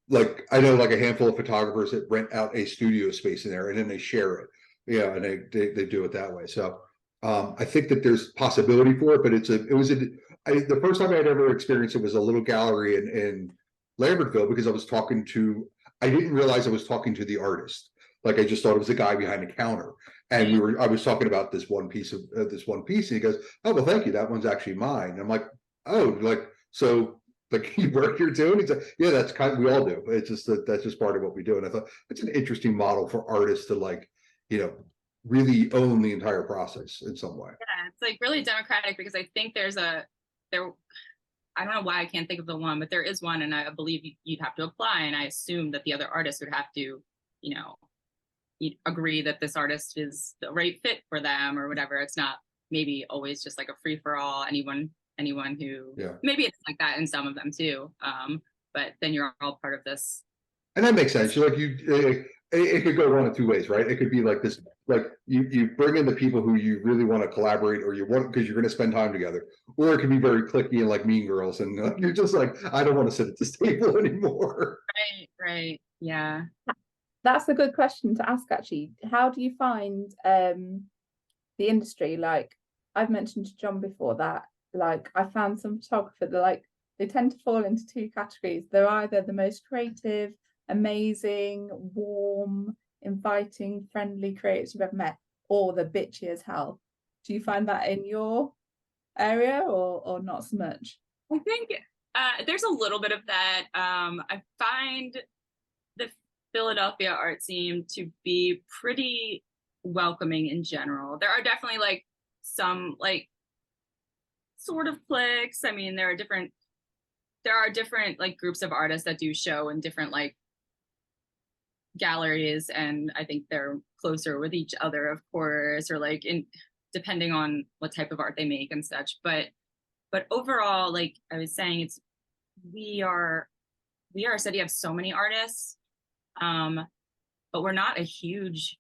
like I know like a handful of photographers that rent out a studio space in there and then they share it. Yeah, and they do it that way. So I think that there's possibility for it, but the first time I had ever experienced it was a little gallery in Lambertville because I didn't realize I was talking to the artist. Like I just thought it was the guy behind the counter, and I was talking about this one piece, and he goes, "Oh well, thank you. That one's actually mine." And I'm like, "Oh, like so." Like you work here too, and he's like, "Yeah, that's kind of we all do. It's just that's just part of what we do." And I thought it's an interesting model for artists to like, really own the entire process in some way. Yeah, it's like really democratic because I think there. I don't know why I can't think of the one, but there is one, and I believe you'd have to apply, and I assume that the other artists would have to, you'd agree that this artist is the right fit for them or whatever. It's not maybe always just like a free for all. Anyone who maybe it's like that in some of them too. But then you're all part of this. And that makes sense. It could go one of two ways, right? It could be like this, like you bring in the people who you really want to collaborate or you want because you're going to spend time together, or it can be very cliquey and like Mean Girls, and you're just like, I don't want to sit at this table anymore. Right, yeah. That's a good question to ask, actually. How do you find the industry? Like I've mentioned to John before that, like I found some photographer that like they tend to fall into two categories. They're either the most creative, amazing, warm, inviting, friendly creators you've ever met, or the bitchy as hell. Do you find that in your area or not so much? I think there's a little bit of that. I find the Philadelphia art scene to be pretty welcoming in general. There are definitely like some like sort of cliques. I mean, there are different like groups of artists that do show in different like galleries, and I think they're closer with each other, of course, or like depending on what type of art they make and such. But overall, like I was saying, we are a city of so many artists, but we're not a huge.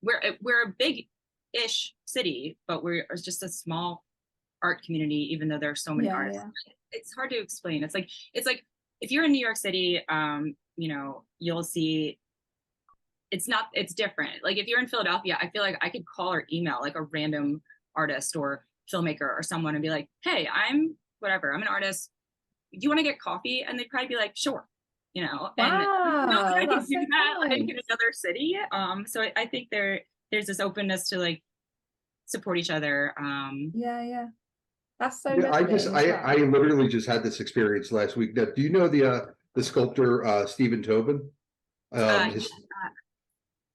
We're a big-ish city, but we're just a small art community, even though there are so many artists. It's hard to explain. It's like if you're in New York City, you'll see it's different. Like if you're in Philadelphia, I feel like I could call or email like a random artist or filmmaker or someone and be like, hey, I'm an artist. Do you want to get coffee? And they'd probably be like, sure. Wow, and not that I can do so that like nice. in another city. So I think there's this openness to like support each other. Yeah. That's so Yeah, lovely. I literally just had this experience last week. Now, do you know the sculptor Stephen Tobin? Yeah.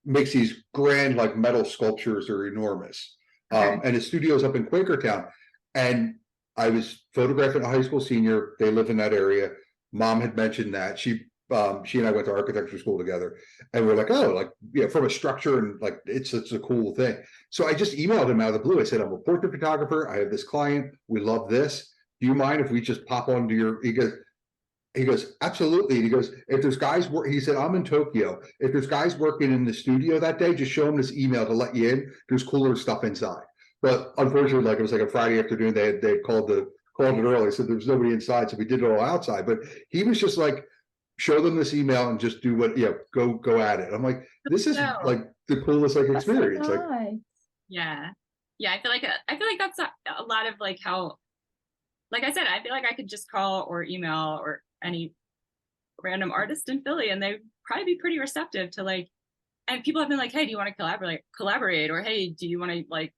Makes these grand like metal sculptures are enormous. Okay. And his studio's up in Quakertown. And I was photographing a high school senior. They live in that area. Mom had mentioned that she and I went to architecture school together, and we're like, oh, like from a structure and like it's a cool thing. So I just emailed him out of the blue. I said, I'm a portrait photographer. I have this client. We love this. Do you mind if we just pop onto your? He goes, absolutely. And he goes, if there's guys work, he said, I'm in Tokyo. If there's guys working in the studio that day, just show them this email to let you in. There's cooler stuff inside. But unfortunately, like it was like a Friday afternoon, they called it early, so there was nobody inside, so we did it all outside. But he was just like, show them this email and just do what, go at it. I'm like, this is like the coolest like experience. That's so nice. Like, yeah. I feel like that's a lot of like how, like I said, I feel like I could just call or email or any random artist in Philly, and they'd probably be pretty receptive to like. And people have been like, "Hey, do you want to collaborate?" Or "Hey, do you want to like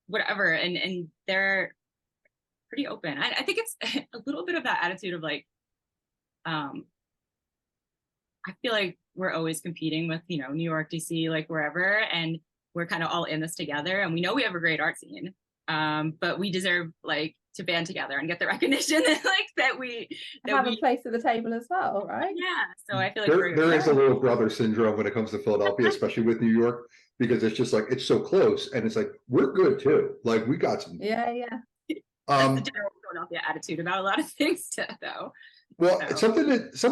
whatever?" And they're pretty open. I think it's a little bit of that attitude of like, I feel like we're always competing with New York, DC, like wherever, and we're kind of all in this together, and we know we have a great art scene, but we deserve like to band together and get the recognition that we have a place at the table as well, right? Yeah. So I feel like there is a little brother syndrome when it comes to Philadelphia, especially with New York, because it's just like it's so close, and it's like we're good too. Like we got some. Yeah. That's the general Philadelphia attitude about a lot of things, though. Well, something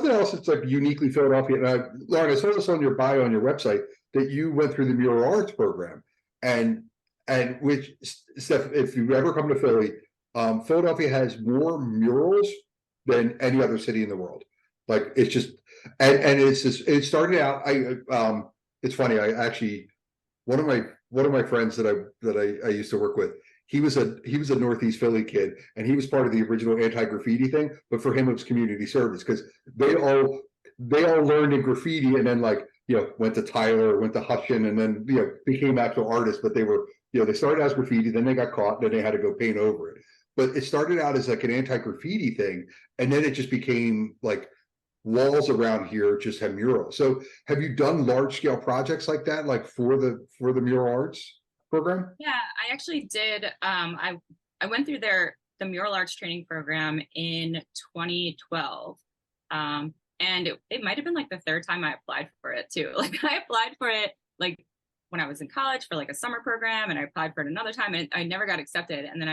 else that's like uniquely Philadelphia. And Lauren, I saw this on your bio on your website that you went through the mural arts program, and which Steph, if you ever come to Philly, Philadelphia has more murals than any other city in the world. Like it's just, and it's just, it started out. It's funny. I actually one of my friends that I used to work with. He was a Northeast Philly kid, and he was part of the original anti-graffiti thing. But for him, it was community service because they all learned in graffiti, and then like went to Tyler, went to Hutchin, and then became actual artists. But they were they started as graffiti, then they got caught, then they had to go paint over it. But it started out as like an anti-graffiti thing, and then it just became like walls around here just have murals. So have you done large scale projects like that, like for the mural arts program? Yeah, I actually did. I went through the mural arts training program in 2012. And it might have been like the third time I applied for it too. Like I applied for it like when I was in college for like a summer program, and I applied for it another time and I never got accepted. And then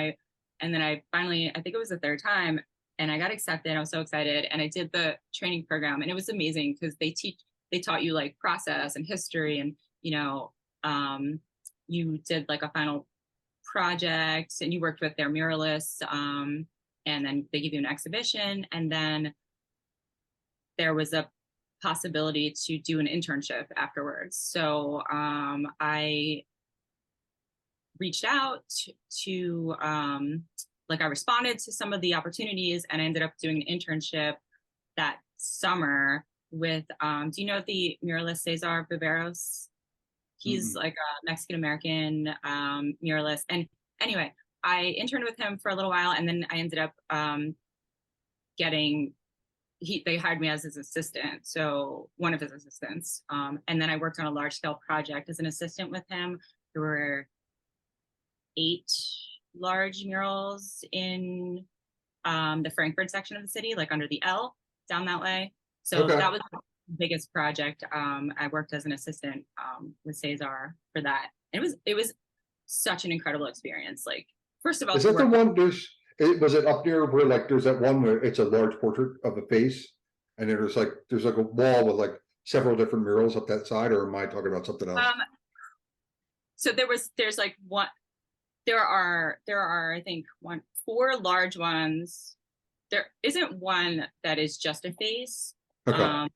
I finally, I think it was the third time, and I got accepted. I was so excited, and I did the training program, and it was amazing because they taught you like process and history, and you did like a final project, and you worked with their muralists, and then they give you an exhibition, and then there was a possibility to do an internship afterwards. So I reached out to I responded to some of the opportunities, and I ended up doing an internship that summer with do you know the muralist Cesar Viveros? He's like a Mexican American muralist. And anyway, I interned with him for a little while, and then I ended up they hired me as his assistant, so one of his assistants. And then I worked on a large scale project as an assistant with him. There were 8 large murals in the Frankfurt section of the city, like under the L down that way. So that was the biggest project. I worked as an assistant with Cesar for that. And it was such an incredible experience. Like, first of all, is that the one was it up near where like there's that one where it's a large portrait of a face, and there's like a wall with like several different murals up that side, or am I talking about something else? So there's like one. There are I think 4 large ones. There isn't one that is just a face. Okay.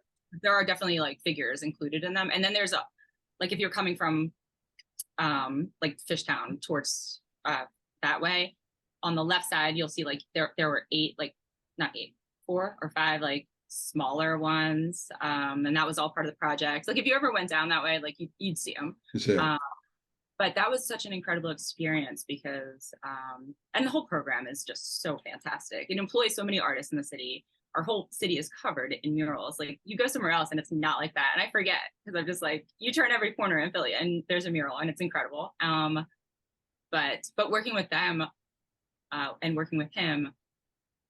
There are definitely like figures included in them. And then there's like if you're coming from like Fishtown towards that way, on the left side you'll see like there were 8, like not 8, 4 or 5 like smaller ones, and that was all part of the project. Like if you ever went down that way, like you'd see them. But that was such an incredible experience because and the whole program is just so fantastic. It employs so many artists in the city. Our whole city is covered in murals. Like you go somewhere else and it's not like that. And I forget because I'm just like, you turn every corner in Philly and there's a mural and it's incredible. But working with them and working with him,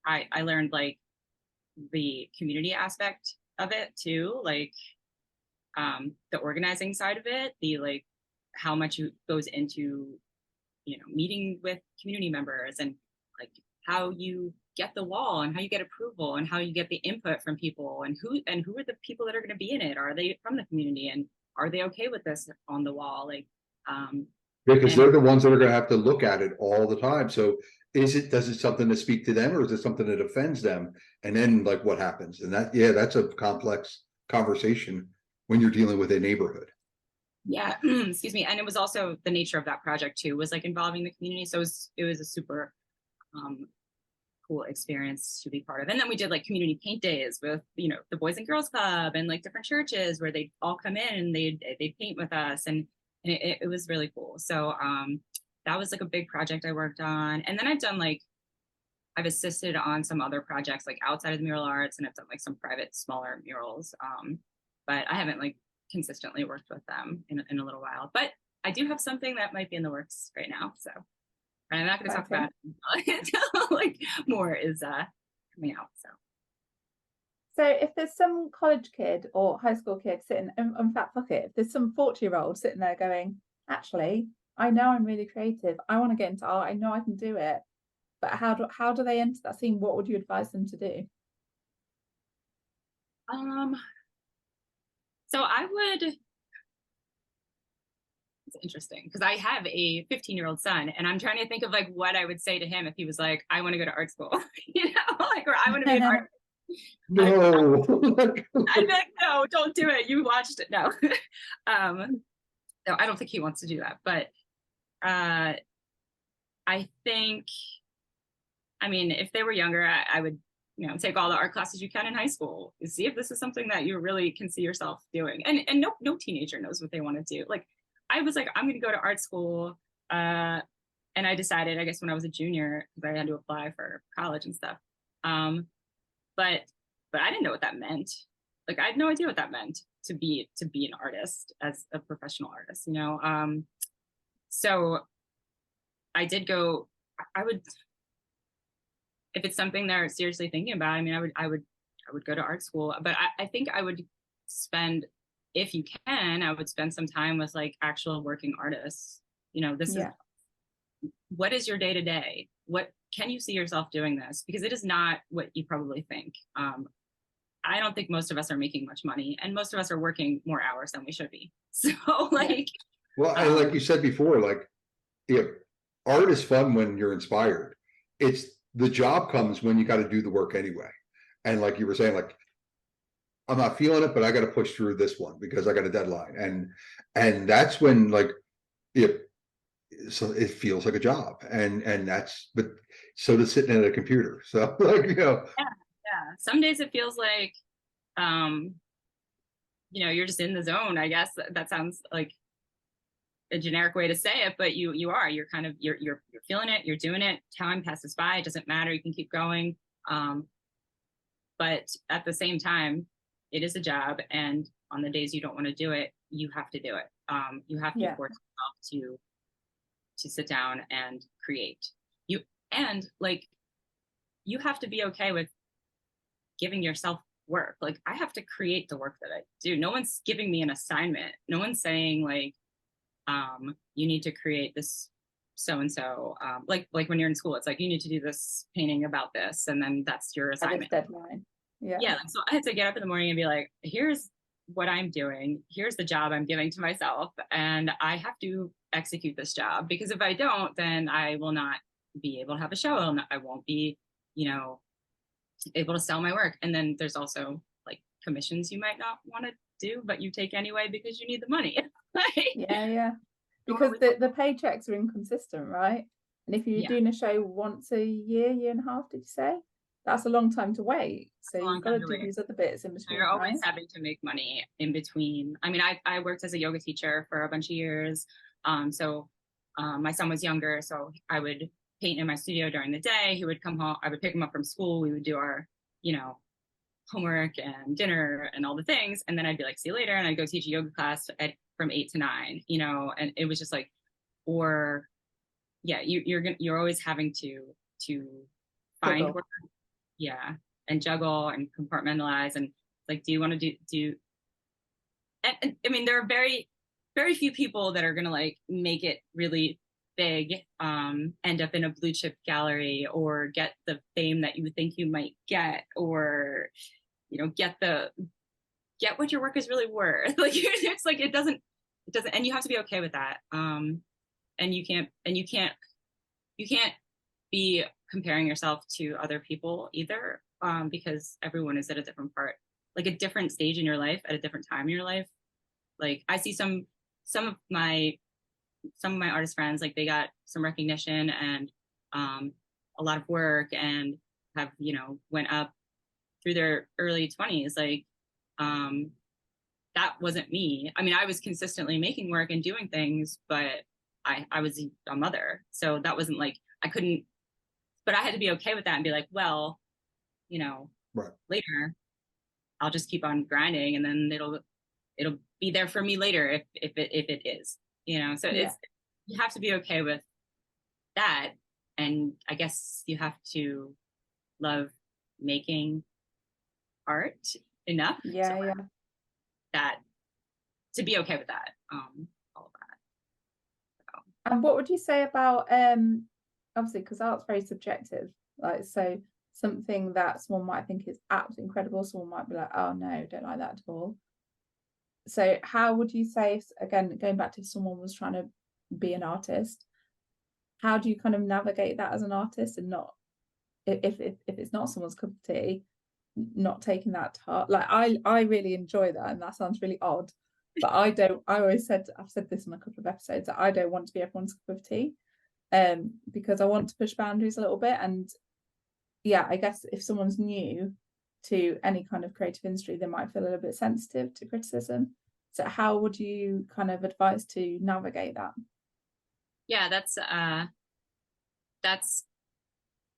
I learned like the community aspect of it too, like the organizing side of it, the like how much goes into, you know, meeting with community members and like how you get the wall and how you get approval and how you get the input from people and who are the people that are going to be in it. Are they from the community and are they okay with this on the wall? Like, because they're the ones that are going to have to look at it all the time. So does it something to speak to them or is it something that offends them? And then like what happens? And that's a complex conversation when you're dealing with a neighborhood. Yeah, excuse me. And it was also the nature of that project too, was like involving the community. So it was a super cool experience to be part of. And then we did like community paint days with, you know, the Boys and Girls Club and like different churches where they'd all come in and they'd paint with us. And it was really cool. So that was like a big project I worked on. And then I've assisted on some other projects like outside of the mural arts, and I've done like some private smaller murals. But I haven't like consistently worked with them in a little while, but I do have something that might be in the works right now. So I'm not going to talk about it until like more is coming out. So if there's some college kid or high school kid sitting, in fact, fuck it, if there's some 40-year-old sitting there going, actually, I know I'm really creative, I want to get into art, I know I can do it, but how do they enter that scene? What would you advise them to do? So it's interesting because I have a 15-year-old son and I'm trying to think of like what I would say to him if he was like, I want to go to art school, you know, like, or I want to be an artist. No. I'd be like, no, don't do it. You watched it. No. No, I don't think he wants to do that. But I think, I mean, if they were younger, I would, you know, take all the art classes you can in high school. See if this is something that you really can see yourself doing. And no teenager knows what they want to do. Like I was like, I'm going to go to art school. And I decided, I guess when I was a junior, because I had to apply for college and stuff. But I didn't know what that meant. Like I had no idea what that meant to be an artist, as a professional artist, you know. So I did go. I would, if it's something they're seriously thinking about. I mean, I would go to art school. But I think I would spend, if you can, I would spend some time with like actual working artists. You know, this is what is your day to day. What can you see yourself doing this? Because it is not what you probably think. I don't think most of us are making much money, and most of us are working more hours than we should be. So like, well, and like you said before, like, yeah, art is fun when you're inspired. It's the job comes when you got to do the work anyway. And like you were saying, like, I'm not feeling it, but I got to push through this one because I got a deadline. And that's when like, so it feels like a job. And that's, but so does sitting at a computer. So like, you know. Yeah. Some days it feels like, you know, you're just in the zone. I guess that sounds like a generic way to say it, but you're kind of, you're feeling it, you're doing it. Time passes by. It doesn't matter. You can keep going. But at the same time, it is a job. And on the days you don't want to do it, you have to do it. You have to force yourself to sit down and create. You have to be okay with giving yourself work. Like I have to create the work that I do. No one's giving me an assignment. No one's saying like, you need to create this so-and-so. Like when you're in school, it's like, you need to do this painting about this. And then that's your assignment. Deadline. Yeah. So I had to get up in the morning and be like, here's what I'm doing. Here's the job I'm giving to myself. And I have to execute this job, because if I don't, then I will not be able to have a show. I won't be, you know, able to sell my work. And then there's also like commissions you might not want to do, but you take anyway because you need the money. Yeah. Because the paychecks are inconsistent, right? And if you're doing a show once a year, year and a half, did you say? That's a long time to wait. So you've got to do these other bits in between. You're always having to make money in between. I mean, I worked as a yoga teacher for a bunch of years. So my son was younger, so I would paint in my studio during the day. He would come home. I would pick him up from school. We would do our, homework and dinner and all the things. And then I'd be like, see you later. And I'd go teach a yoga class from 8 to 9, and it was just like, you're always having to find work. Yeah. And juggle and compartmentalize, and like, do you want to do and I mean, there are very, very few people that are going to like make it really big, end up in a blue chip gallery, or get the fame that you think you might get, or, get what your work is really worth. Like, it's like, it doesn't, and you have to be okay with that. And you can't be comparing yourself to other people either, because everyone is at a different part, like a different stage in your life at a different time in your life. Like, I see some of my artist friends, like they got some recognition and a lot of work, and have went up through their early 20s. Like, that wasn't me. I mean, I was consistently making work and doing things, but I was a mother, so that wasn't like, I couldn't, but I had to be okay with that and be like, well, right, later I'll just keep on grinding, and then it'll be there for me later if it is, so it's, you have to be okay with that. And I guess you have to love making art enough that to be okay with that, all of that. So. And what would you say about obviously, because art's very subjective, like, so something that someone might think is absolutely incredible, someone might be like, oh no, don't like that at all. So how would you say, again, going back to if someone was trying to be an artist, how do you kind of navigate that as an artist, and not, if it's not someone's cup of tea, not taking that to heart? Like, I really enjoy that, and that sounds really odd, but I've said this in a couple of episodes, that I don't want to be everyone's cup of tea, because I want to push boundaries a little bit. And I guess if someone's new to any kind of creative industry, they might feel a little bit sensitive to criticism. So how would you kind of advise to navigate that? Yeah,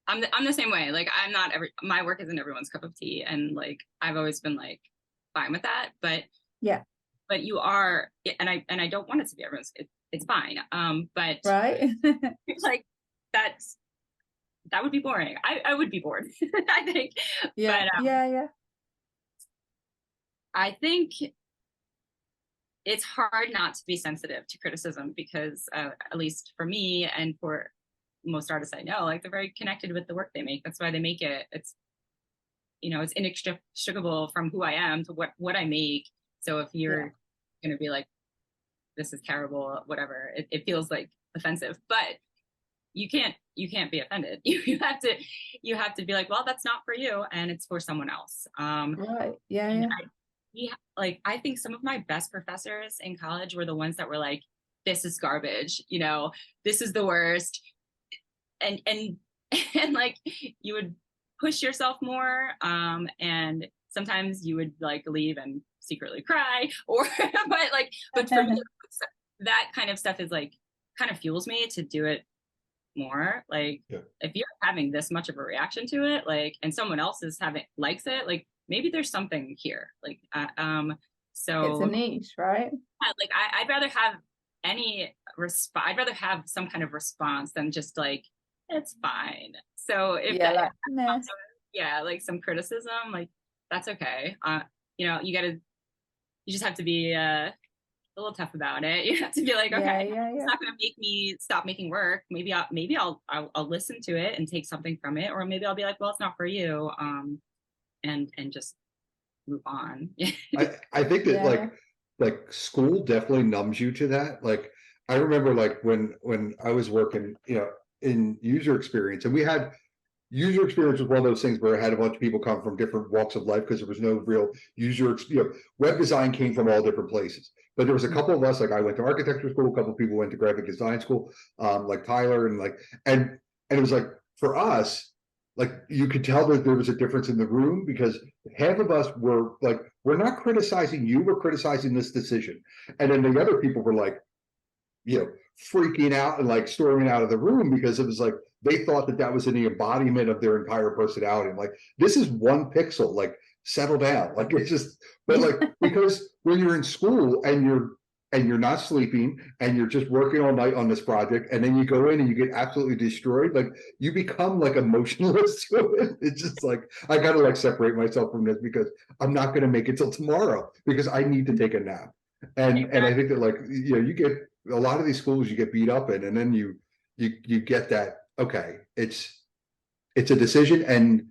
I'm the same way. Like, my work isn't everyone's cup of tea, and like, I've always been like fine with that, but you are, and I don't want it to be everyone's, it's fine, but right. like, that would be boring. I would be bored. I think. But, I think it's hard not to be sensitive to criticism, because at least for me and for most artists I know, like, they're very connected with the work they make. That's why they make it. It's, it's inextricable from who I am to what I make. So if you're going to be like, this is terrible, whatever, it feels like offensive, but you can't be offended. You have to be like, well, that's not for you, and it's for someone else. Right. I think some of my best professors in college were the ones that were like, this is garbage, this is the worst, and like, you would push yourself more, and sometimes you would like leave and secretly cry, or but for me, that kind of stuff is like, kind of fuels me to do it more. Like, if you're having this much of a reaction to it, like, and someone else likes it, like, maybe there's something here, like, so it's a niche, right? Like, I'd rather have I'd rather have some kind of response than just like, it's fine. So if like some criticism, like, that's okay. You just have to be a little tough about it. You have to be like, okay, it's not going to make me stop making work. Maybe I'll listen to it and take something from it, or maybe I'll be like, well, it's not for you, and just move on. I think that like school definitely numbs you to that. Like, I remember like when I was working, in user experience, and we had user experience was one of those things where I had a bunch of people come from different walks of life because there was no real web design came from all different places. But there was a couple of us, like I went to architecture school, a couple of people went to graphic design school, like Tyler, and it was like for us, like you could tell that there was a difference in the room because half of us were like, we're not criticizing you, we're criticizing this decision. And then the other people were like, freaking out and like storming out of the room because it was like they thought that that was in the embodiment of their entire personality. I'm like, this is one pixel, like settle down. Like it's just, but like because when you're in school and you're not sleeping and you're just working all night on this project and then you go in and you get absolutely destroyed, like you become like emotionless to it. It's just like I gotta like separate myself from this because I'm not gonna make it till tomorrow because I need to take a nap. And I think that like you get a lot of these schools you get beat up in, and then you get that, okay, it's a decision, and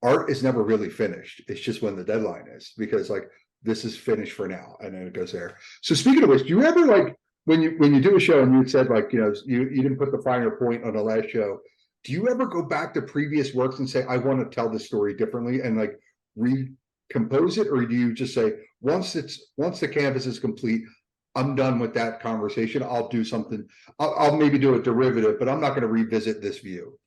art is never really finished. It's just when the deadline is, because like this is finished for now, and then it goes there. So speaking of which, do you ever like when you do a show and you said like you didn't put the finer point on the last show, do you ever go back to previous works and say I want to tell this story differently and like recompose it, or do you just say once the canvas is complete, I'm done with that conversation, I'll do something, I'll maybe do a derivative, but I'm not going to revisit this view?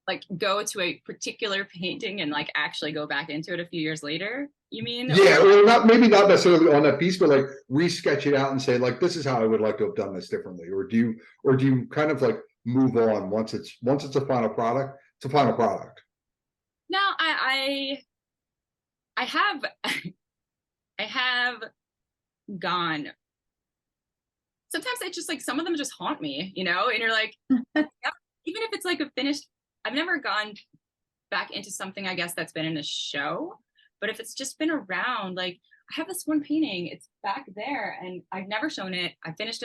Like go to a particular painting and like actually go back into it a few years later, you mean? Yeah, well, maybe not necessarily on that piece, but like re-sketch it out and say like this is how I would like to have done this differently, or do you kind of like move on once it's a final product? It's a final product. No, I have I have gone. Sometimes I just like some of them just haunt me, and you're like, yeah, even if it's like a finished, I've never gone back into something, I guess, that's been in a show, but if it's just been around, like I have this one painting, it's back there and I've never shown it. I finished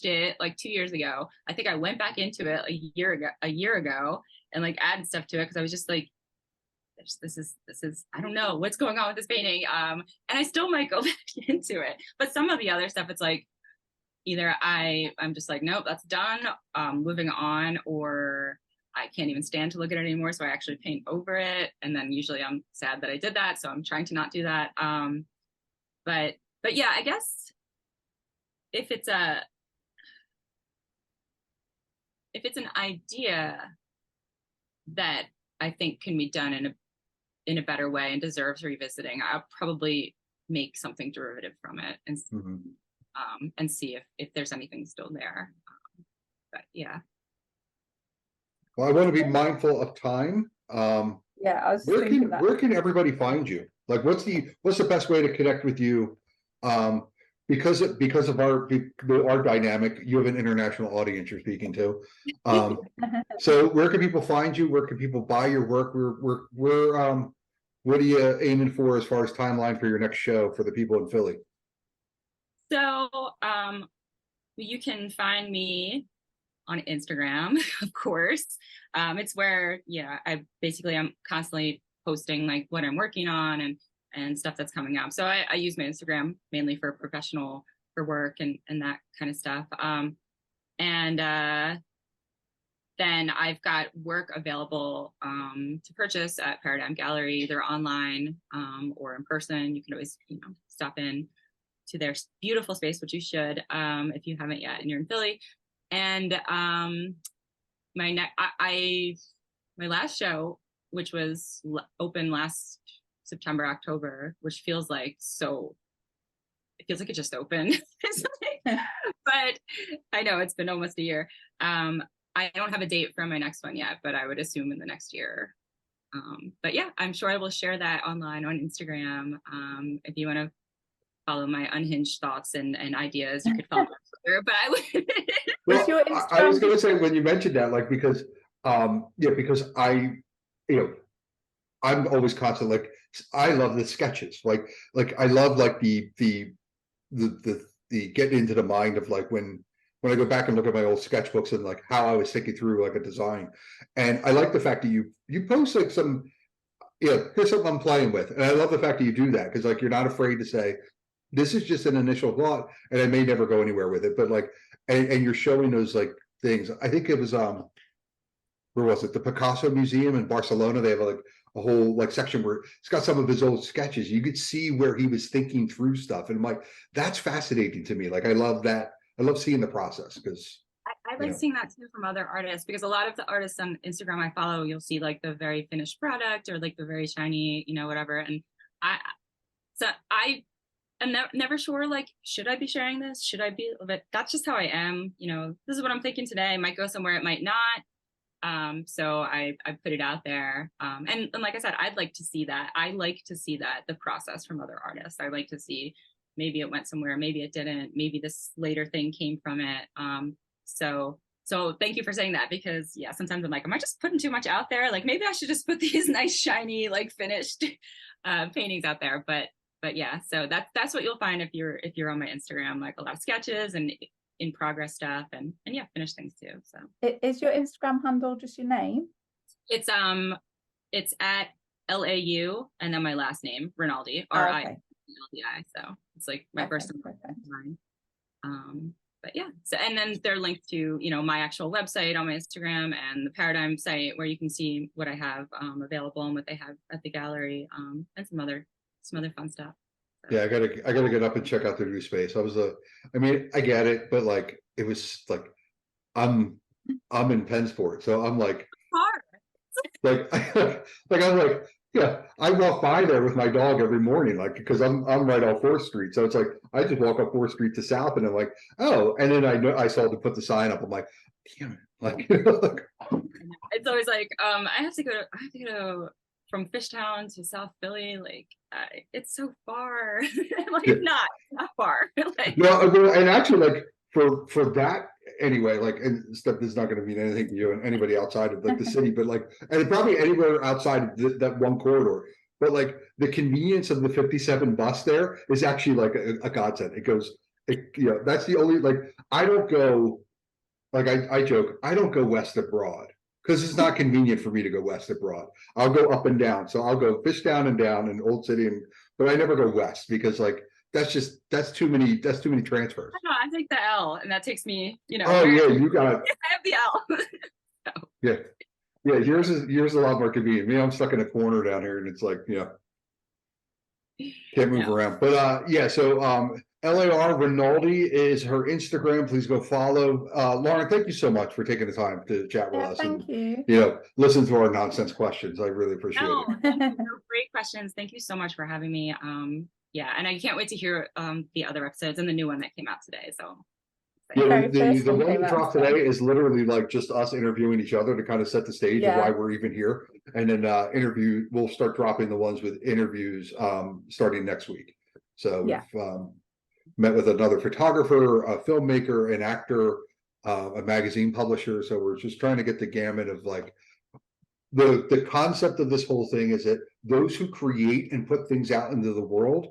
it like 2 years ago. I think I went back into it a year ago and like added stuff to it because I was just like, this is I don't know what's going on with this painting, and I still might go back into it, but some of the other stuff, it's like either I'm just like, nope, that's done, moving on, or I can't even stand to look at it anymore, so I actually paint over it, and then usually I'm sad that I did that, so I'm trying to not do that. But yeah, I guess if it's an idea that I think can be done in a better way and deserves revisiting, I'll probably make something derivative from it and and see if there's anything still there. But yeah. Well, I want to be mindful of time. Yeah, I was where can everybody find you? Like, what's the best way to connect with you? Because of our dynamic, you have an international audience you're speaking to. So where can people find you? Where can people buy your work? What are you aiming for as far as timeline for your next show for the people in Philly? So you can find me on Instagram, of course. It's where, I'm constantly posting like what I'm working on and stuff that's coming up. So I use my Instagram mainly for work and that kind of stuff. Then I've got work available to purchase at Paradigm Gallery, either online or in person. You can always, stop in to their beautiful space, which you should if you haven't yet and you're in Philly. And my last show, which was open last September, October, which feels like it just opened. But I know it's been almost a year. I don't have a date for my next one yet, but I would assume in the next year. But yeah, I'm sure I will share that online on Instagram. If you want to follow my unhinged thoughts and ideas, you could follow me on Twitter. But I would. Well, I was going to say when you mentioned that, like, because because I'm always constant, like, I love the sketches, like I love like the getting into the mind of like when I go back and look at my old sketchbooks and like how I was thinking through like a design. And I like the fact that you post like some, here's something I'm playing with. And I love the fact that you do that, because like you're not afraid to say, this is just an initial thought and I may never go anywhere with it, but like, and you're showing those like things. I think it was where was it? The Picasso Museum in Barcelona. They have like a whole like section where it's got some of his old sketches. You could see where he was thinking through stuff. And I'm like, that's fascinating to me. Like, I love that. I love seeing the process because I like seeing that too from other artists, because a lot of the artists on Instagram I follow, you'll see like the very finished product or like the very shiny, whatever. And I am never sure, like, should I be sharing this? Should I be? But that's just how I am. This is what I'm thinking today. It might go somewhere, it might not. So I put it out there. And like I said, I'd like to see that. I like to see that, the process from other artists. I like to see maybe it went somewhere, maybe it didn't, maybe this later thing came from it. So thank you for saying that, because yeah, sometimes I'm like, am I just putting too much out there? Like, maybe I should just put these nice, shiny, like finished paintings out there. But yeah, so that's what you'll find if you're on my Instagram, like a lot of sketches and in progress stuff and yeah, finished things too. So is your Instagram handle just your name? It's at LAU and then my last name, Rinaldi, okay. RINALDI. So it's like my first and mine. But yeah, so and then they're linked to my actual website on my Instagram and the Paradigm site, where you can see what I have available and what they have at the gallery, and some other fun stuff. So. Yeah, I gotta get up and check out their new space. I mean, I get it, but like it was like I'm in Pennsport, so I'm like like I'm like, yeah, I walk by there with my dog every morning, like, because I'm right off 4th Street. So it's like I just walk up 4th Street to South, and I'm like, oh, and then I saw to put the sign up. I'm like, damn it, like, it's always like I have to go from Fishtown to South Philly, like it's so far. Like, yeah. not far. Like, no, and actually, like for that anyway, like, and stuff is not going to mean anything to you and anybody outside of like the city, but like, and probably anywhere outside of that one corridor. But like the convenience of the 57 bus there is actually like a godsend. It goes, that's the only, like, I don't go, like I joke, I don't go west of Broad because it's not convenient for me to go west of Broad. I'll go up and down. So I'll go Fishtown and down in Old City, but I never go west because like that's too many transfers. I take the L, and that takes me, Oh yeah, you got it. I have the L. So. Yeah. Yours is a lot more convenient. Me, I'm stuck in a corner down here, and it's like, can't move around. But yeah, so LAR Rinaldi is her Instagram. Please go follow. Lauren, thank you so much for taking the time to chat with us. Thank you. Listen to our nonsense questions. I really appreciate it. Thank you. Great questions. Thank you so much for having me. Yeah, and I can't wait to hear the other episodes and the new one that came out today. So yeah, the one that dropped today is literally like just us interviewing each other to kind of set the stage of why we're even here. And then we'll start dropping the ones with interviews starting next week. So we've met with another photographer, a filmmaker, an actor, a magazine publisher. So we're just trying to get the gamut of like the concept of this whole thing is that those who create and put things out into the world,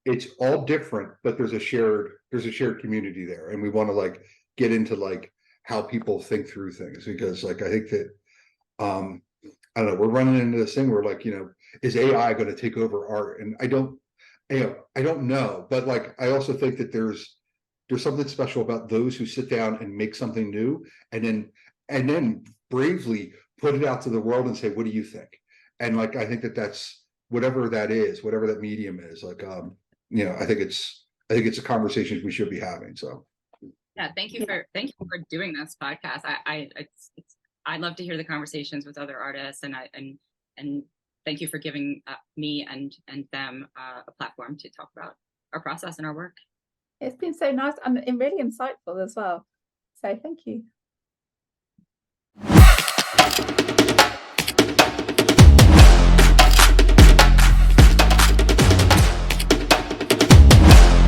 it's all different, but there's a shared community there. And we want to like get into like how people think through things, because like I think that I don't know, we're running into this thing where like, is AI going to take over art? And I don't know, but like I also think that there's something special about those who sit down and make something new and then bravely put it out to the world and say, what do you think? And like I think that's whatever that is, whatever that medium is, like I think it's a conversation we should be having. So yeah, thank you for doing this podcast. I love to hear the conversations with other artists, and thank you for giving me and them a platform to talk about our process and our work. It's been so nice and really insightful as well. So thank you.